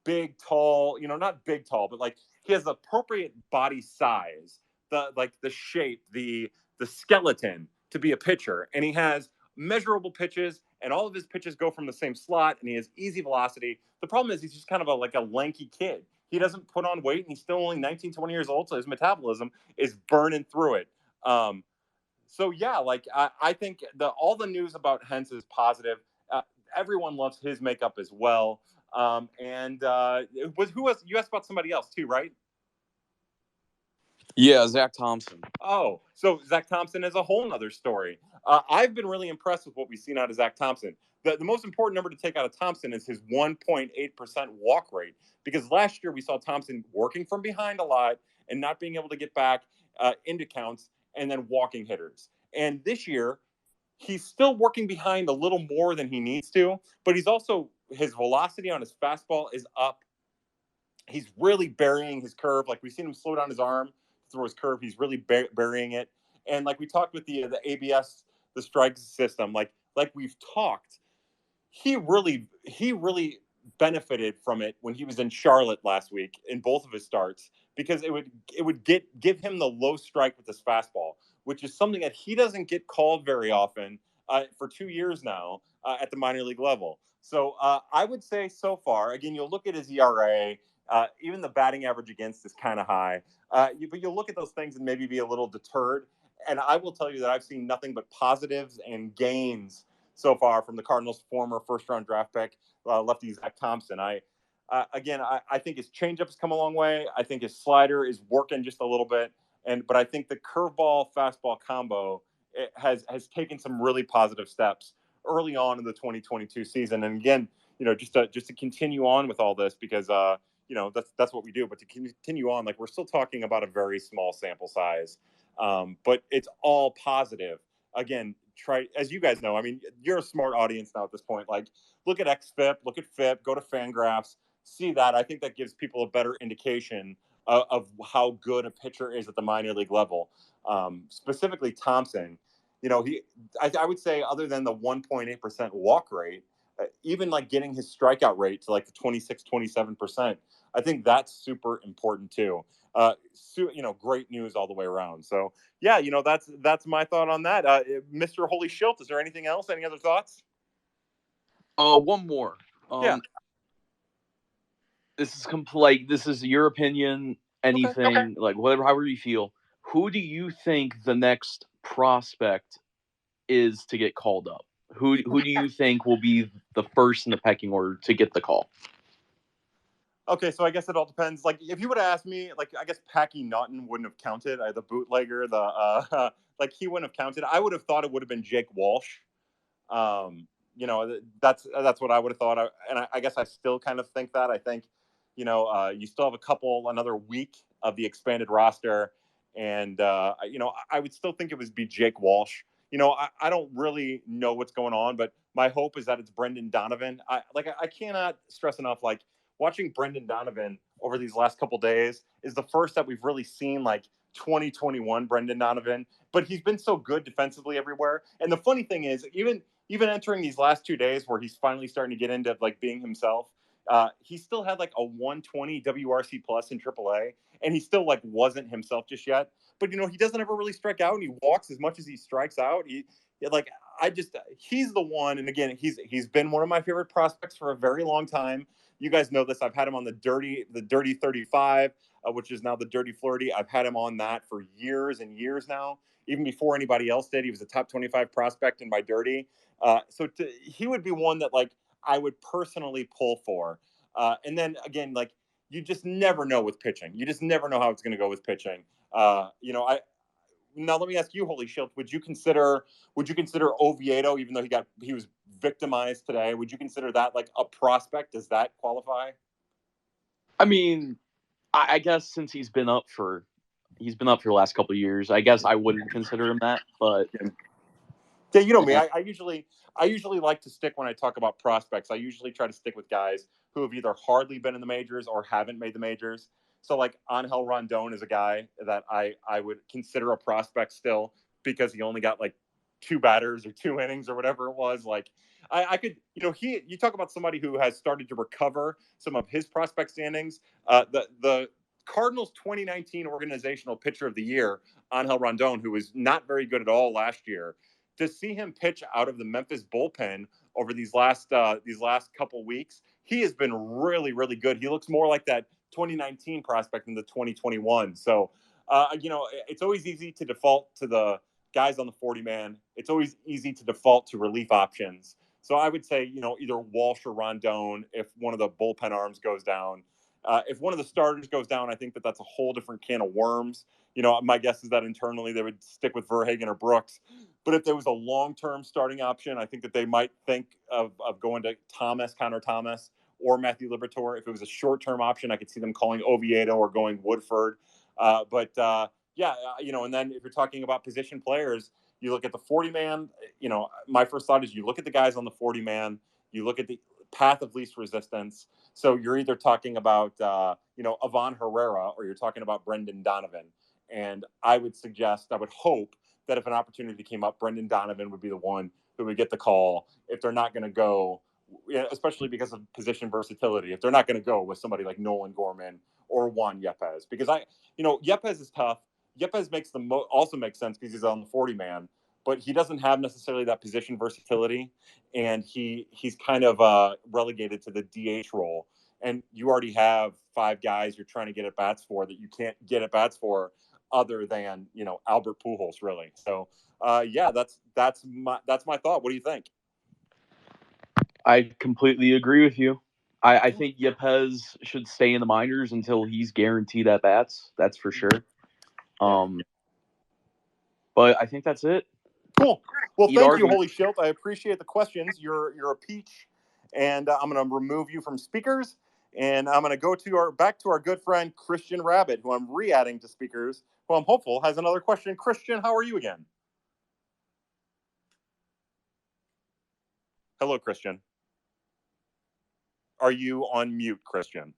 big, tall, not big, tall, but like he has the appropriate body size, the shape, the skeleton to be a pitcher. And he has measurable pitches, and all of his pitches go from the same slot, and he has easy velocity. The problem is he's just kind of a lanky kid. He doesn't put on weight, and he's still only 19, 20 years old, so his metabolism is burning through it. So yeah, I think all the news about Hence is positive. Everyone loves his makeup as well. You asked about somebody else too, right? Yeah, Zach Thompson. Oh, so Zach Thompson is a whole nother story. I've been really impressed with what we've seen out of Zach Thompson. The most important number to take out of Thompson is his 1.8% walk rate, because last year we saw Thompson working from behind a lot and not being able to get back into counts and then walking hitters. And this year, he's still working behind a little more than he needs to, but his velocity on his fastball is up. He's really burying his curve. Like, we've seen him slow down his arm to throw his curve. He's really burying it. And like we talked with the ABS, the strike system, like we've talked, he really benefited from it when he was in Charlotte last week in both of his starts, because it would give him the low strike with his fastball, which is something that he doesn't get called very often for 2 years now at the minor league level. So I would say so far, again, you'll look at his ERA, even the batting average against is kind of high, but you'll look at those things and maybe be a little deterred. And I will tell you that I've seen nothing but positives and gains so far from the Cardinals' former first-round draft pick, lefty Zach Thompson. I think his changeup has come a long way. I think his slider is working just a little bit, but I think the curveball fastball combo has taken some really positive steps early on in the 2022 season. And again, just to continue on with all this, because that's what we do. But to continue on, like, we're still talking about a very small sample size, but it's all positive. Again, as you guys know, I mean, you're a smart audience now at this point. Like, look at XFIP, look at FIP, go to Fangraphs, see that. I think that gives people a better indication of how good a pitcher is at the minor league level. Specifically Thompson, I would say, other than the 1.8% walk rate, even like getting his strikeout rate to like the 26, 27%, I think that's super important too. great news all the way around. So yeah, that's my thought on that. Mr. Holy Schilt, is there anything else? Any other thoughts? One more. Yeah. This is this is your opinion. Anything Okay. like whatever, however you feel. Who do you think the next prospect is to get called up? Who do you think will be the first in the pecking order to get the call? Okay, so I guess it all depends. Like, if you would have asked me, like, I guess Packy Naughton wouldn't have counted. The bootlegger, like, he wouldn't have counted. I would have thought it would have been Jake Walsh. That's what I would have thought. I guess I still kind of think that. I think, you still have another week of the expanded roster, and I would still think it would be Jake Walsh. I don't really know what's going on, but my hope is that it's Brendan Donovan. I cannot stress enough, like, watching Brendan Donovan over these last couple days is the first that we've really seen, like, 2021 Brendan Donovan, but he's been so good defensively everywhere. And the funny thing is, even entering these last 2 days where he's finally starting to get into, like, being himself, he still had like a 120 WRC plus in AAA, and he still, like, wasn't himself just yet. But he doesn't ever really strike out, and he walks as much as he strikes out. He's the one. And again, he's been one of my favorite prospects for a very long time. You guys know this. I've had him on the dirty 35, which is now the dirty flirty. I've had him on that for years and years now. Even before anybody else did, he was a top 25 prospect in my dirty. He would be one that, like, I would personally pull for. And then again, like, you just never know with pitching. You just never know how it's going to go with pitching. Now let me ask you, Holy Shield, would you consider Oviedo, even though he was victimized today? Would you consider that like a prospect? Does that qualify? I mean, I guess since he's been up for the last couple of years, I guess I wouldn't consider him that. But yeah, you know me. I usually like to stick when I talk about prospects. I usually try to stick with guys who have either hardly been in the majors or haven't made the majors. So, like, Angel Rondon is a guy that I would consider a prospect still, because he only got like 2 batters or 2 innings or whatever it was. Like, I could, you talk about somebody who has started to recover some of his prospect standings. The Cardinals 2019 organizational pitcher of the year, Angel Rondon, who was not very good at all last year, to see him pitch out of the Memphis bullpen over these last couple weeks, he has been really, really good. He looks more like that 2019 prospect in the 2021. So, it's always easy to default to the guys on the 40 man. It's always easy to default to relief options. So I would say, either Walsh or Rondon if one of the bullpen arms goes down. If one of the starters goes down, I think that's a whole different can of worms. My guess is that internally they would stick with Verhagen or Brooks. But if there was a long-term starting option, I think that they might think of going to Connor Thomas, or Matthew Liberatore. If it was a short-term option, I could see them calling Oviedo or going Woodford. And then if you're talking about position players, you look at the 40-man. My first thought is you look at the guys on the 40-man. You look at the path of least resistance. So you're either talking about, Ivan Herrera, or you're talking about Brendan Donovan. And I would hope that if an opportunity came up, Brendan Donovan would be the one who would get the call if they're not going to go, especially because of position versatility, if they're not going to go with somebody like Nolan Gorman or Juan Yepez. Because Yepez is tough. Yepez also makes sense because he's on the 40-man, but he doesn't have necessarily that position versatility, and he's kind of relegated to the DH role. And you already have 5 guys you're trying to get at bats for that you can't get at bats for other than Albert Pujols, really. So that's my thought. What do you think? I completely agree with you. I think Yepez should stay in the minors until he's guaranteed at bats. That's for sure. But I think that's it. Cool. Well, thank you, Holy Shield. I appreciate the questions. You're a peach, and I'm going to remove you from speakers, and I'm going to go back to our good friend Christian Rabbit, who I'm re-adding to speakers, who I'm hopeful has another question. Christian, how are you again? Hello, Christian. Are you on mute, Christian?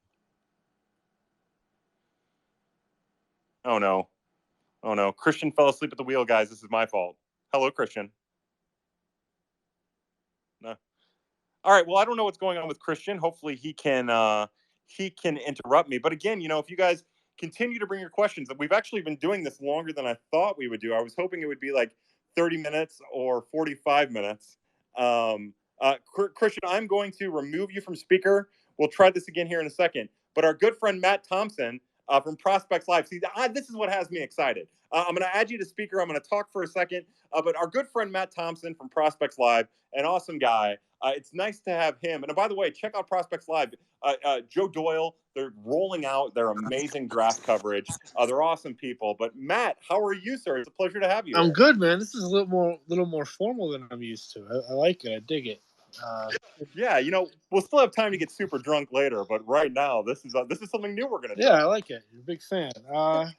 Oh, no. Oh, no. Christian fell asleep at the wheel, guys. This is my fault. Hello, Christian. No. All right. Well, I don't know what's going on with Christian. Hopefully he can interrupt me. But again, if you guys continue to bring your questions. We've actually been doing this longer than I thought we would do. I was hoping it would be like 30 minutes or 45 minutes. Christian, I'm going to remove you from speaker. We'll try this again here in a second. But our good friend Matt Thompson from Prospects Live. See, this is what has me excited. I'm going to add you to speaker. I'm going to talk for a second. But our good friend Matt Thompson from Prospects Live, an awesome guy. It's nice to have him. And by the way, check out Prospects Live. Joe Doyle, they're rolling out their amazing draft coverage. They're awesome people. But Matt, how are you, sir? It's a pleasure to have you. I'm good, man. This is a little more formal than I'm used to. I like it. I dig it. Yeah, we'll still have time to get super drunk later, but right now, this is something new we're gonna do. Yeah, I like it. I'm a big fan. I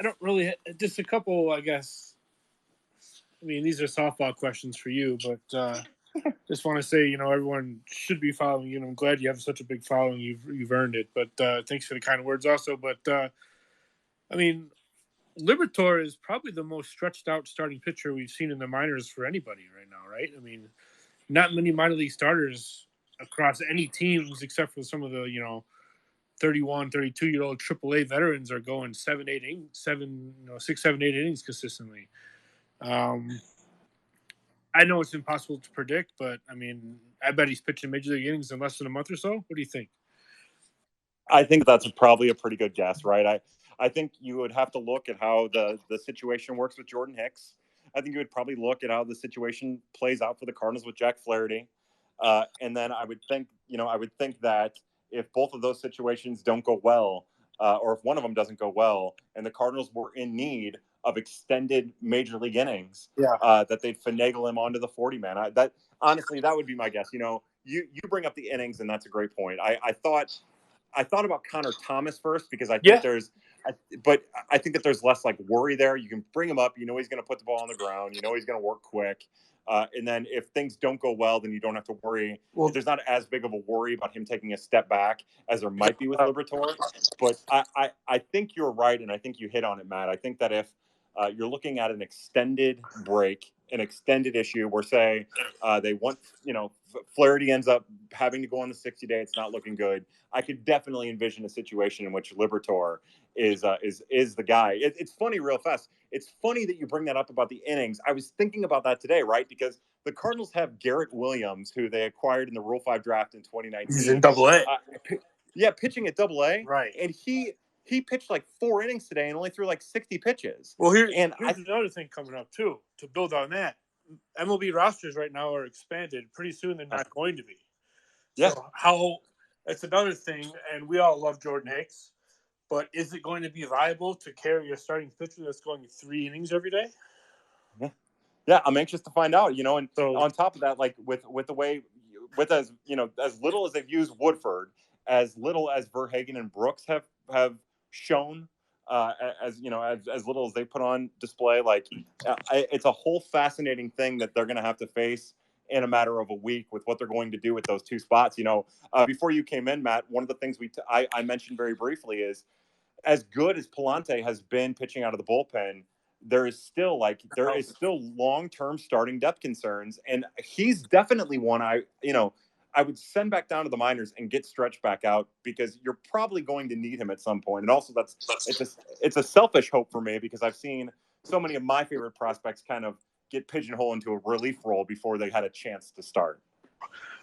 don't really just a couple, I guess. I mean, these are softball questions for you, but just want to say, everyone should be following you. And I'm glad you have such a big following. You've earned it. But thanks for the kind words, also. But I mean, Liberatore is probably the most stretched out starting pitcher we've seen in the minors for anybody right now, right? I mean, not many minor league starters across any teams except for some of the, 31, 32-year-old AAA veterans are going 6, 7, 8 innings consistently. I know it's impossible to predict, but I mean, I bet he's pitching major league innings in less than a month or so. What do you think? I think that's probably a pretty good guess, right? I think you would have to look at how the situation works with Jordan Hicks. I think you would probably look at how the situation plays out for the Cardinals with Jack Flaherty. And then I would think that if both of those situations don't go well, or if one of them doesn't go well, and the Cardinals were in need of extended major league innings, that they'd finagle him onto the 40-man. Honestly, that would be my guess. You bring up the innings, and that's a great point. I thought about Connor Thomas first because I think but I think that there's less worry there. You can bring him up. He's going to put the ball on the ground. He's going to work quick. And then if things don't go well, then you don't have to worry. Well, there's not as big of a worry about him taking a step back as there might be with Liberatore. But I think you're right, and I think you hit on it, Matt. I think that if you're looking at an extended break, an extended issue where, say, they want, Flaherty ends up having to go on the 60-day, it's not looking good. I could definitely envision a situation in which Liberatore is the guy. It's funny, real fast. It's funny that you bring that up about the innings. I was thinking about that today, right? Because the Cardinals have Garrett Williams, who they acquired in the Rule 5 draft in 2019. He's in Double-A. Pitching at Double-A. Right. And he pitched 4 innings today and only threw 60 pitches. Well, here's another thing coming up, too, to build on that. MLB rosters right now are expanded. Pretty soon they're not going to be. Yeah. So that's another thing, and we all love Jordan Hicks, but is it going to be viable to carry a starting pitcher that's going 3 innings every day? Yeah, I'm anxious to find out, and so, on top of that, with the way, as little as they've used Woodford, as little as Verhagen and Brooks have shown, as little as they put on display, it's a whole fascinating thing that they're going to have to face in a matter of a week with what they're going to do with those 2 spots. Before you came in, Matt, one of the things I mentioned very briefly is, as good as Palante has been pitching out of the bullpen, there is still long-term starting depth concerns, and he's definitely one I would send back down to the minors and get stretched back out, because you're probably going to need him at some point. And also it's a selfish hope for me, because I've seen so many of my favorite prospects kind of get pigeonholed into a relief role before they had a chance to start.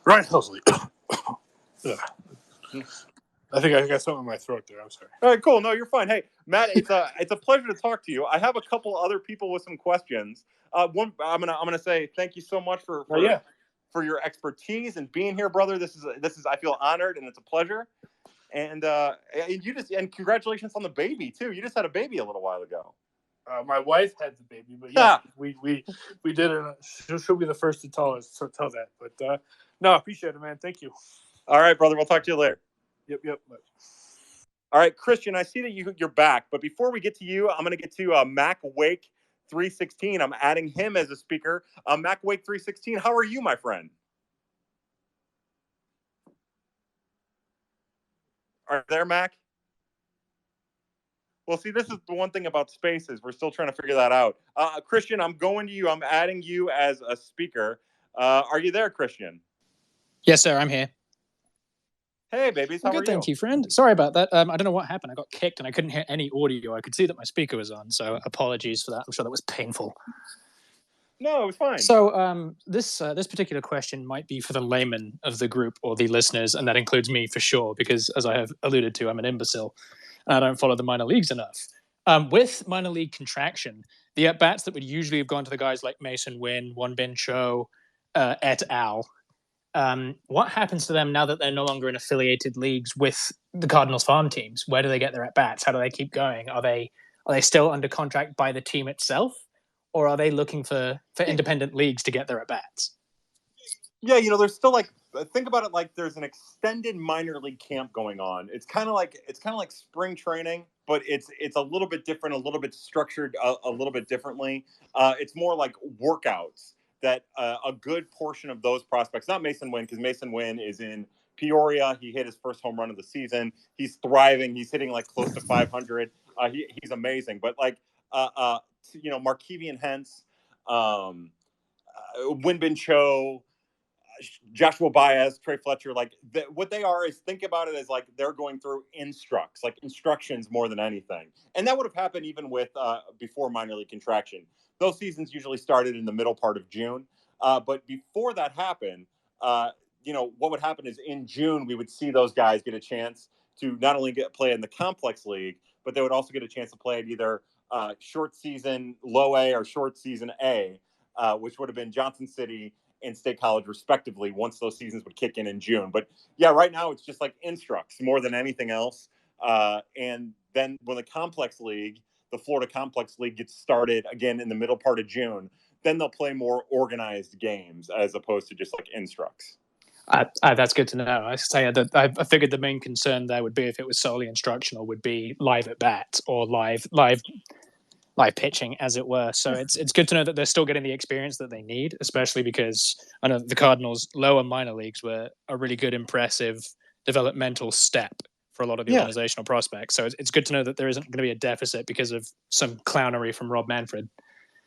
Right, Helsley. I think I got something in my throat there. I'm sorry. All right, cool. No, you're fine. Hey, Matt, it's a pleasure to talk to you. I have a couple other people with some questions. One, I'm gonna say thank you so much for your expertise and being here, brother. This is I feel honored, and it's a pleasure. And congratulations on the baby too. You just had a baby a little while ago. My wife had the baby, but we did it. She'll be the first to tell that. But no, I appreciate it, man. Thank you. All right, brother. We'll talk to you later. Yep. All right, Christian, I see that you're back. But before we get to you, I'm going to get to Mac Wake 316. I'm adding him as a speaker. Mac Wake 316, how are you, my friend? Are you there, Mac? Well, see, this is the one thing about spaces. We're still trying to figure that out. Christian, I'm going to you. I'm adding you as a speaker. Are you there, Christian? Yes, sir. I'm here. Hey, babies, I'm how are good, you? thank you, friend. Sorry about that. I don't know what happened. I got kicked and I couldn't hear any audio. I could see that my speaker was on, so apologies for that. I'm sure that was painful. No, it was fine. So this particular question might be for the layman of the group or the listeners, and that includes me for sure, because as I have alluded to, I'm an imbecile and I don't follow the minor leagues enough. With minor league contraction, the at-bats that would usually have gone to the guys like Mason Wynn, Won-Bin Cho, et al., what happens to them now that they're no longer in affiliated leagues with the Cardinals farm teams? Where do they get their at-bats? How do they keep going? Are they still under contract by the team itself? Or are they looking for independent leagues to get their at-bats? Yeah, there's still think about it like there's an extended minor league camp going on. It's kind of like spring training, but it's a little bit different, a little bit structured, a little bit differently. It's more like workouts that a good portion of those prospects, not Mason Wynn, because Mason Wynn is in Peoria. He hit his first home run of the season. He's thriving. He's hitting like close to 500. He's amazing. But Markevian Hentz, Win-Bin Cho, Joshua Baez, Trey Fletcher, what they are is, think about it as like they're going through instructions more than anything. And that would have happened even with before minor league contraction. Those seasons usually started in the middle part of June. But before that happened, what would happen is in June, we would see those guys get a chance to not only play in the complex league, but they would also get a chance to play at either short season low A or short season A, which would have been Johnson City and State College respectively, once those seasons would kick in June. But yeah, right now it's just like instructs more than anything else. And then when the Florida Complex League gets started again in the middle part of June, then they'll play more organized games as opposed to just like instructs. That's good to know. I say that I figured the main concern there would be if it was solely instructional would be live at bat or live pitching, as it were. So it's good to know that they're still getting the experience that they need, especially because I know the Cardinals' lower minor leagues were a really good, impressive developmental step for a lot of the organizational prospects. So it's good to know that there isn't going to be a deficit because of some clownery from Rob Manfred.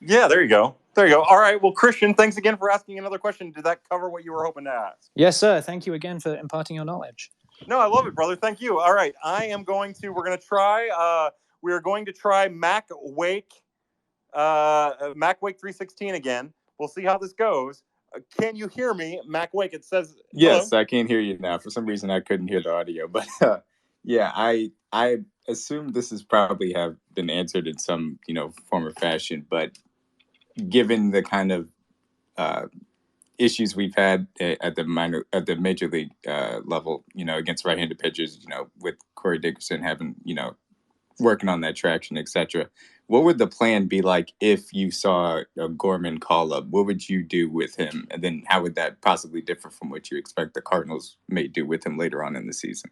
Yeah, there you go. All right. Well, Christian, thanks again for asking another question. Did that cover what you were hoping to ask? Yes, sir. Thank you again for imparting your knowledge. No, I love it, brother. Thank you. All right. We're going to try Mac Wake 316 again. We'll see how this goes. Can you hear me, Mac Wake? It says yes. hello. I can hear you now. For some reason, I couldn't hear the audio, but yeah, I assume this has probably have been answered in some form or fashion. But given the kind of issues we've had at the major league level, against right-handed pitchers, with Corey Dickerson having working on that traction, etc. What would the plan be like if you saw a Gorman call up? What would you do with him? And then how would that possibly differ from what you expect the Cardinals may do with him later on in the season?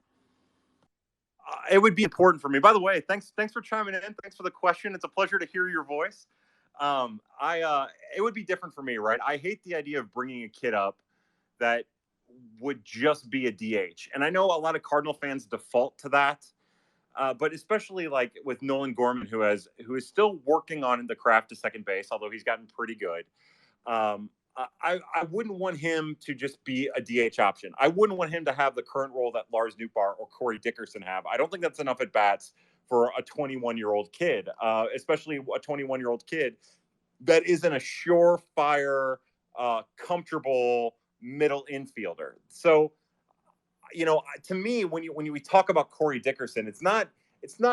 It would be important for me. By the way, thanks for chiming in. Thanks for the question. It's a pleasure to hear your voice. It would be different for me, right? I hate the idea of bringing a kid up that would just be a DH. And I know a lot of Cardinal fans default to that. But especially like with Nolan Gorman, who is still working on the craft to second base, although he's gotten pretty good. I wouldn't want him to just be a DH option. I wouldn't want him to have the current role that Lars Nootbaar or Corey Dickerson have. I don't think that's enough at bats for a 21-year-old kid, especially a 21-year-old kid that isn't a surefire, comfortable middle infielder. So, to me, when we talk about Corey Dickerson, it's not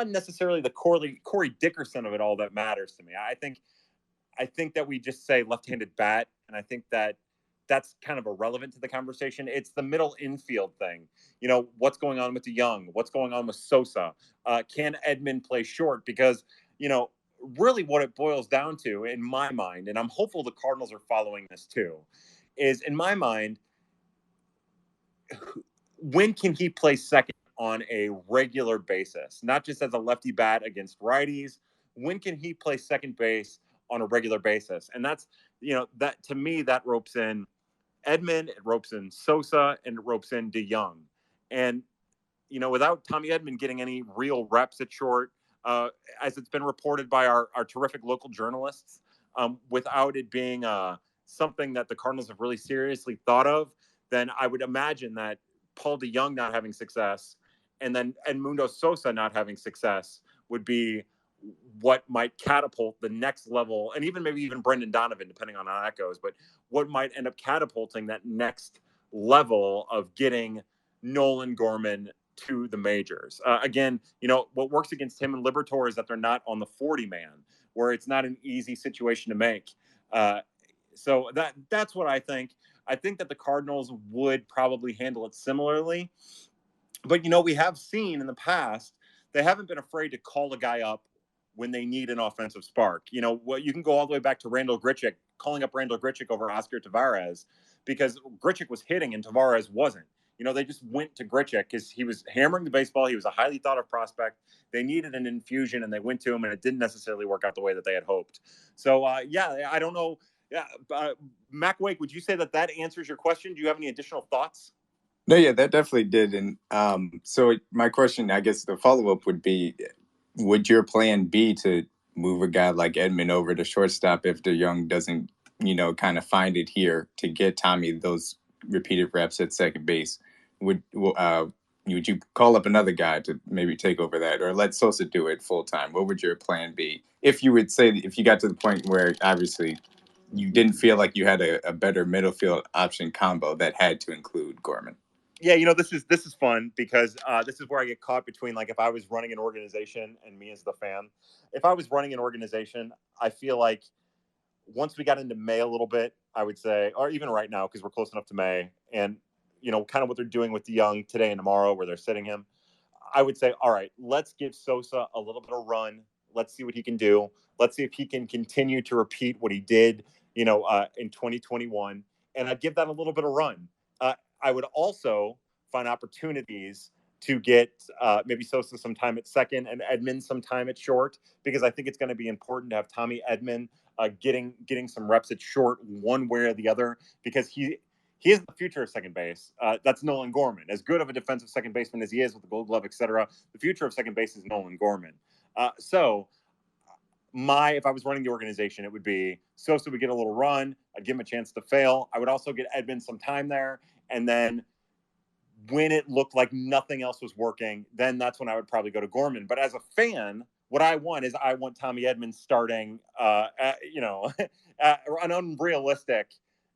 necessarily the Corey Dickerson of it all that matters to me. I think that we just say left-handed bat, and I think that that's kind of irrelevant to the conversation. It's the middle infield thing. What's going on with DeYoung? What's going on with Sosa? Can Edman play short? Because, really what it boils down to, in my mind, and I'm hopeful the Cardinals are following this too, is in my mind, when can he play second on a regular basis, not just as a lefty bat against righties? When can he play second base on a regular basis? And that's, that to me, that ropes in Edman, it ropes in Sosa, and it ropes in DeYoung. And, without Tommy Edman getting any real reps at short, as it's been reported by our terrific local journalists, without it being something that the Cardinals have really seriously thought of, then I would imagine that Paul DeYoung not having success and then Edmundo Sosa not having success would be what might catapult the next level, and even maybe even Brendan Donovan, depending on how that goes, but what might end up catapulting that next level of getting Nolan Gorman to the majors. Again, what works against him and Liberatore is that they're not on the 40-man, where it's not an easy situation to make. So that's what I think. I think that the Cardinals would probably handle it similarly. But, we have seen in the past, they haven't been afraid to call a guy up when they need an offensive spark. You can go all the way back to Randall Grichuk, calling up Randall Grichuk over Oscar Tavares because Grichuk was hitting and Tavares wasn't. They just went to Grichuk because he was hammering the baseball. He was a highly thought of prospect. They needed an infusion, and they went to him, and it didn't necessarily work out the way that they had hoped. So, I don't know. Yeah, Mac Wake, would you say that answers your question? Do you have any additional thoughts? No, yeah, that definitely did. And so my question, I guess the follow-up would be, would your plan be to move a guy like Edman over to shortstop if DeYoung doesn't, kind of find it here to get Tommy those repeated reps at second base? Would you call up another guy to maybe take over that, or let Sosa do it full time? What would your plan be if you got to the point where obviously you didn't feel like you had a better middle field option combo that had to include Gorman? Yeah, this is fun because this is where I get caught between, like, if I was running an organization and me as the fan. If I was running an organization, I feel like once we got into May a little bit, I would say, or even right now, because we're close enough to May, and kind of what they're doing with DeYoung today and tomorrow, where they're sitting him, I would say, all right, let's give Sosa a little bit of run. Let's see what he can do. Let's see if he can continue to repeat what he did, in 2021, and I'd give that a little bit of run. I would also find opportunities to get maybe Sosa some time at second and Edman some time at short, because I think it's going to be important to have Tommy Edman getting some reps at short one way or the other, because he is the future of second base. That's Nolan Gorman. As good of a defensive second baseman as he is with the Gold Glove, etc., the future of second base is Nolan Gorman. If I was running the organization, it would be Sosa would get a little run. I'd give him a chance to fail. I would also get Edman some time there. And then when it looked like nothing else was working, then that's when I would probably go to Gorman. But as a fan, what I want Tommy Edman starting, an unrealistic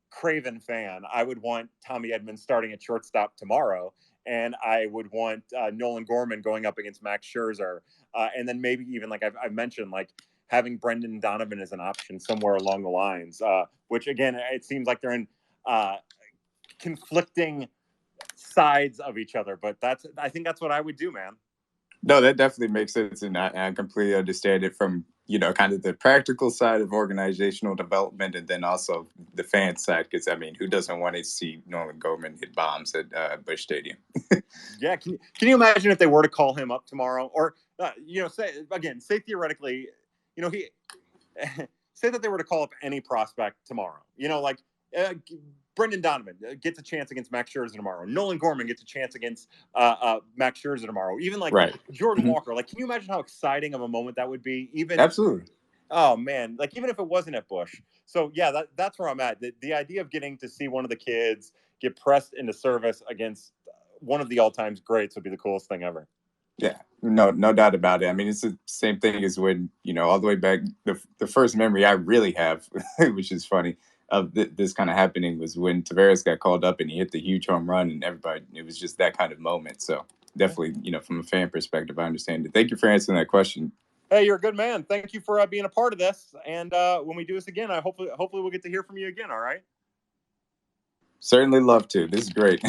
Craven fan. I would want Tommy Edman starting at shortstop tomorrow. And I would want Nolan Gorman going up against Max Scherzer. And then maybe even, like I've mentioned, like having Brendan Donovan as an option somewhere along the lines, which, again, it seems like they're in conflicting sides of each other. But I think that's what I would do, man. No, that definitely makes sense. And I completely understand it from, kind of the practical side of organizational development, and then also the fan side. Because, who doesn't want to see Nolan Gorman hit bombs at Busch Stadium? Yeah. Can you imagine if they were to call him up tomorrow? Or, say theoretically, he say that they were to call up any prospect tomorrow, Brendan Donovan gets a chance against Max Scherzer tomorrow. Nolan Gorman gets a chance against Max Scherzer tomorrow. Even Jordan Walker. Like, can you imagine how exciting of a moment that would be? Absolutely. Oh man, like even if it wasn't at Busch. So yeah, that's where I'm at. The idea of getting to see one of the kids get pressed into service against one of the all-time greats would be the coolest thing ever. Yeah, no doubt about it. It's the same thing as when, all the way back, the first memory I really have, which is funny, of this kind of happening was when Tavares got called up and he hit the huge home run, and it was just that kind of moment. So definitely, from a fan perspective, I understand it. Thank you for answering that question. Hey, you're a good man. Thank you for being a part of this. And when we do this again, hopefully we'll get to hear from you again. All right. Certainly love to. This is great.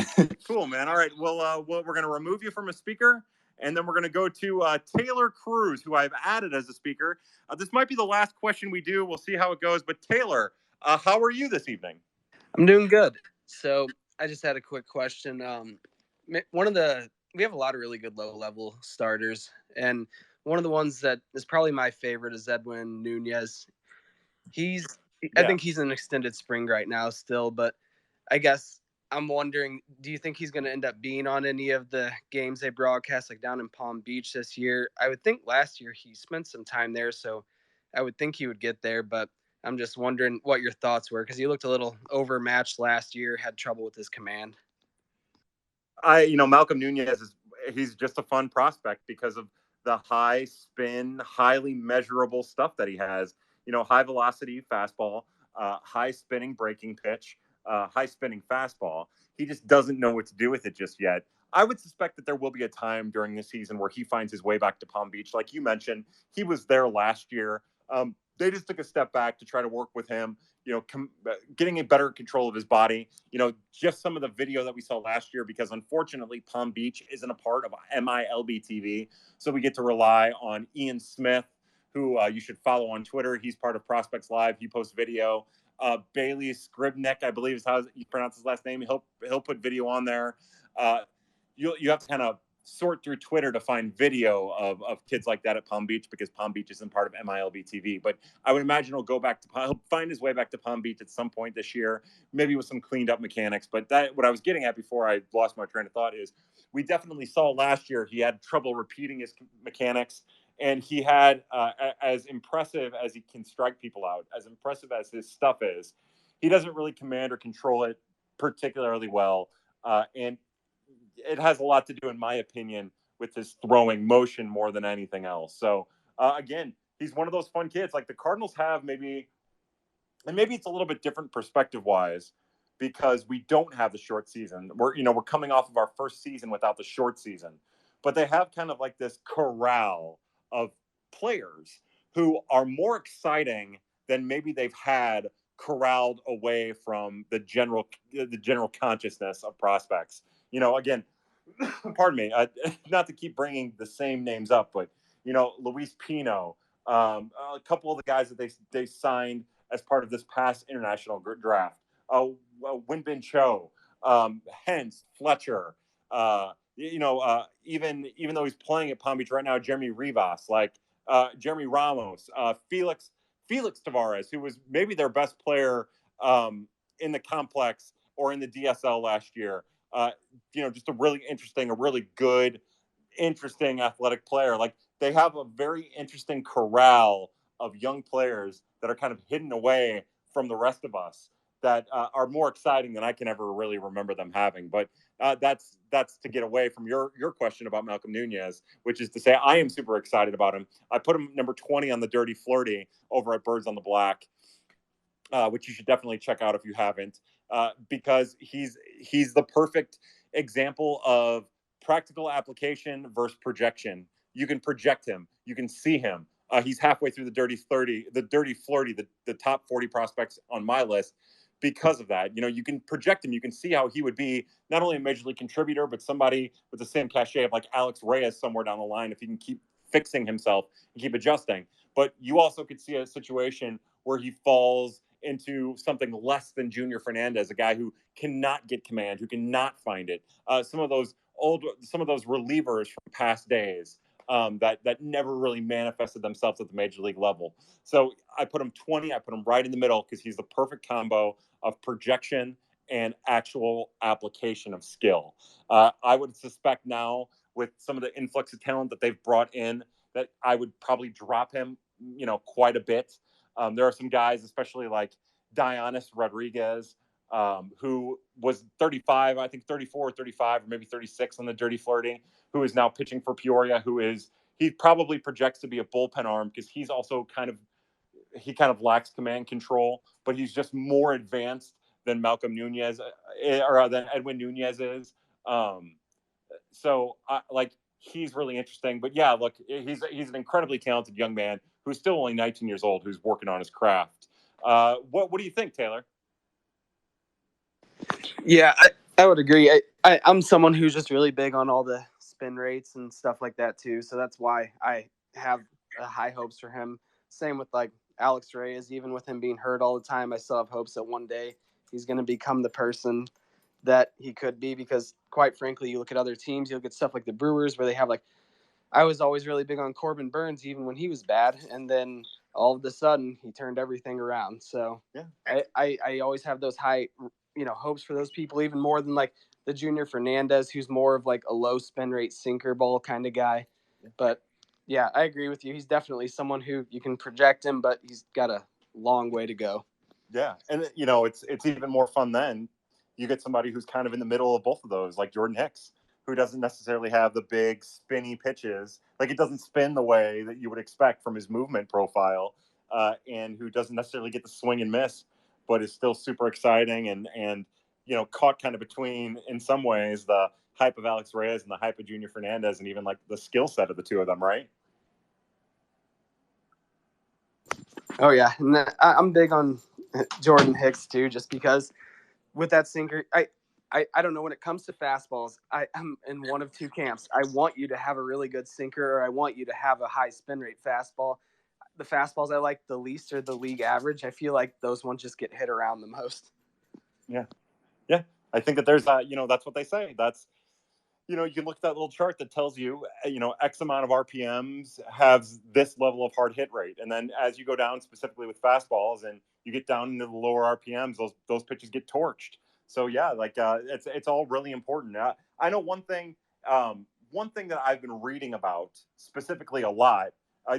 Cool, man. All right. Well, we're going to remove you from a speaker, and then we're going to go to Taylor Cruz, who I've added as a speaker. This might be the last question we do. We'll see how it goes. But Taylor, how are you this evening? I'm doing good. So I just had a quick question. We have a lot of really good low-level starters, and one of the ones that is probably my favorite is Edwin Nunez. I think he's in extended spring right now still, but I guess I'm wondering, do you think he's going to end up being on any of the games they broadcast, like down in Palm Beach this year? I would think last year he spent some time there, so I would think he would get there, but I'm just wondering what your thoughts were, because he looked a little overmatched last year, had trouble with his command. Malcolm Nunez he's just a fun prospect because of the high spin, highly measurable stuff that he has. High velocity fastball, high spinning breaking pitch, high spinning fastball. He just doesn't know what to do with it just yet. I would suspect that there will be a time during the season where he finds his way back to Palm Beach. Like you mentioned, he was there last year. They just took a step back to try to work with him, getting a better control of his body. Just some of the video that we saw last year, because unfortunately Palm Beach isn't a part of MILB TV. So we get to rely on Ian Smith, who you should follow on Twitter. He's part of Prospects Live. He posts video. Bailey Scribnick, I believe is how you pronounce his last name. He'll put video on there. You have to kind of sort through Twitter to find video of kids like that at Palm Beach, because Palm Beach isn't part of MILB TV. But I would imagine he'll find his way back to Palm Beach at some point this year, maybe with some cleaned up mechanics. But what I was getting at before I lost my train of thought is we definitely saw last year he had trouble repeating his mechanics. And he had, as impressive as he can strike people out, as impressive as his stuff is, he doesn't really command or control it particularly well. And it has a lot to do, in my opinion, with his throwing motion more than anything else. So, again, he's one of those fun kids. Like the Cardinals have maybe it's a little bit different perspective-wise because we don't have the short season. We're coming off of our first season without the short season. But they have kind of like this corral of players who are more exciting than maybe they've had corralled away from the general consciousness of prospects. Again, pardon me, not to keep bringing the same names up, but Luis Pino, a couple of the guys that they signed as part of this past international draft, Winbin Cho, Hence Fletcher, even though he's playing at Palm Beach right now, Jeremy Rivas, Jeremy Ramos, Felix Tavares, who was maybe their best player in the complex or in the DSL last year. Just a really good, interesting athletic player. Like they have a very interesting corral of young players that are kind of hidden away from the rest of us that are more exciting than I can ever really remember them having. But that's to get away from your question about Malcolm Nunez, which is to say I am super excited about him. I put him number 20 on the Dirty Flirty over at Birds on the Black, which you should definitely check out if you haven't, because he's the perfect example of practical application versus projection. You can project him. You can see him. He's halfway through the Dirty Flirty, the top 40 prospects on my list. Because of that, you can project him. You can see how he would be not only a major league contributor, but somebody with the same cachet of like Alex Reyes somewhere down the line if he can keep fixing himself and keep adjusting. But you also could see a situation where he falls into something less than Junior Fernandez, a guy who cannot get command, who cannot find it. Some of those relievers from past days that never really manifested themselves at the major league level. So I put him 20. I put him right in the middle because he's the perfect combo of projection and actual application of skill. I would suspect now with some of the influx of talent that they've brought in that I would probably drop him, quite a bit. There are some guys, especially like Dionis Rodriguez, who was 35, I think 34 or 35, or maybe 36 on the Dirty Flirty, who is now pitching for Peoria, he probably projects to be a bullpen arm because he's also kind of lacks command control, but he's just more advanced than Malcolm Nunez or than Edwin Nunez is. So he's really interesting. But yeah, look, he's an incredibly talented young man who's still only 19 years old, who's working on his craft. What do you think, Taylor? Yeah, I would agree. I'm someone who's just really big on all the spin rates and stuff like that too. So that's why I have high hopes for him. Same with like Alex Reyes, even with him being hurt all the time, I still have hopes that one day he's going to become the person that he could be, because quite frankly, you look at other teams, you look at stuff like the Brewers where they have I was always really big on Corbin Burns, even when he was bad. And then all of a sudden he turned everything around. So yeah, I always have those high, hopes for those people, even more than like the Junior Fernandez, who's more of like a low spin rate sinker ball kind of guy. Yeah. But yeah, I agree with you. He's definitely someone who you can project him, but he's got a long way to go. Yeah. And it's even more fun then you get somebody who's kind of in the middle of both of those, like Jordan Hicks, who doesn't necessarily have the big spinny pitches. Like, it doesn't spin the way that you would expect from his movement profile, and who doesn't necessarily get the swing and miss, but is still super exciting and caught kind of between, in some ways, the hype of Alex Reyes and the hype of Junior Fernandez, and even like the skill set of the two of them, right? Oh yeah, and I'm big on Jordan Hicks too, just because with that sinker, I don't know, when it comes to fastballs, I'm in one of two camps. I want you to have a really good sinker, or I want you to have a high spin rate fastball. The fastballs I like the least are the league average. I feel like those ones just get hit around the most. Yeah. I think that there's that's what they say. That's, you can look at that little chart that tells you, X amount of RPMs has this level of hard hit rate. And then as you go down specifically with fastballs and you get down into the lower RPMs, those pitches get torched. So yeah, like it's all really important. I know one thing that I've been reading about specifically a lot,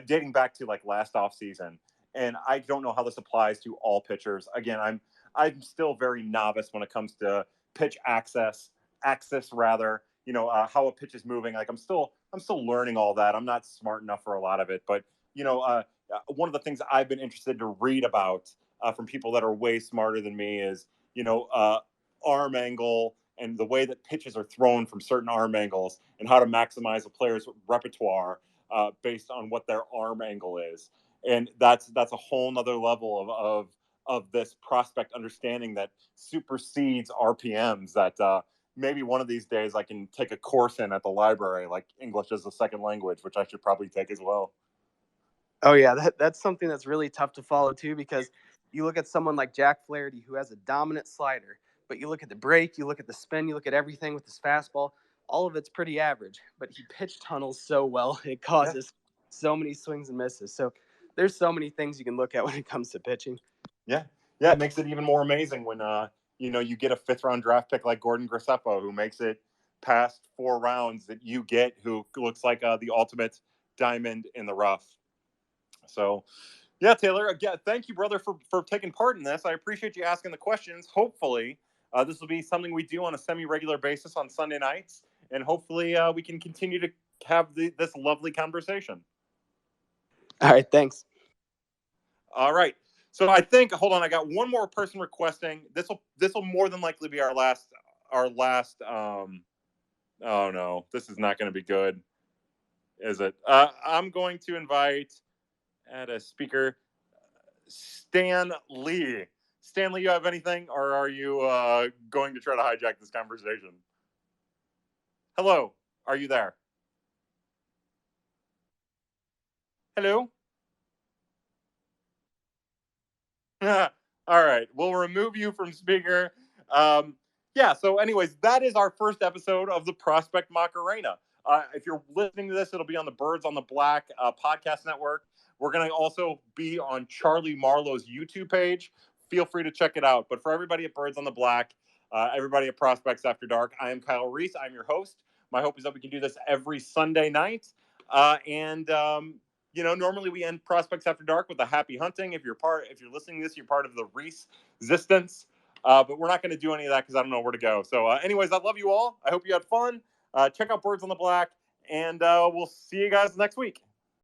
dating back to like last offseason, and I don't know how this applies to all pitchers. Again, I'm still very novice when it comes to pitch axis rather. How a pitch is moving. Like I'm still learning all that. I'm not smart enough for a lot of it, but one of the things I've been interested to read about from people that are way smarter than me is arm angle and the way that pitches are thrown from certain arm angles and how to maximize a player's repertoire based on what their arm angle is. And that's a whole nother level of this prospect understanding that supersedes RPMs that maybe one of these days I can take a course in at the library, like English as a second language, which I should probably take as well. Oh yeah, that's something that's really tough to follow too, because you look at someone like Jack Flaherty who has a dominant slider, but you look at the break, you look at the spin, you look at everything with his fastball, all of it's pretty average, but he pitch tunnels so well, it causes so many swings and misses. So there's so many things you can look at when it comes to pitching. Yeah, it makes it even more amazing when you get a 5th round draft pick like Gordon Graceffa, who makes it past 4 rounds, that you get who looks like the ultimate diamond in the rough. So, yeah, Taylor, again, thank you, brother, for taking part in this. I appreciate you asking the questions. Hopefully, this will be something we do on a semi-regular basis on Sunday nights, and hopefully we can continue to have this lovely conversation. All right, thanks. All right. So I think, hold on, I got one more person requesting. This will more than likely be our last. Oh no, this is not going to be good, is it? I'm going to invite a speaker, Stan Lee. Stanley, you have anything, or are you going to try to hijack this conversation? Hello, are you there? Hello? All right, we'll remove you from speaker. So anyways, that is our first episode of the Prospect Macarena. If you're listening to this, it'll be on the Birds on the Black podcast network. We're going to also be on Charlie Marlowe's YouTube page. Feel free to check it out. But for everybody at Birds on the Black, everybody at Prospects After Dark, I am Kyle Reis. I'm your host. My hope is that we can do this every Sunday night. Normally we end Prospects After Dark with a happy hunting. If you're listening to this, you're part of the Reis Resistance. But we're not going to do any of that because I don't know where to go. So anyways, I love you all. I hope you had fun. Check out Birds on the Black, and we'll see you guys next week.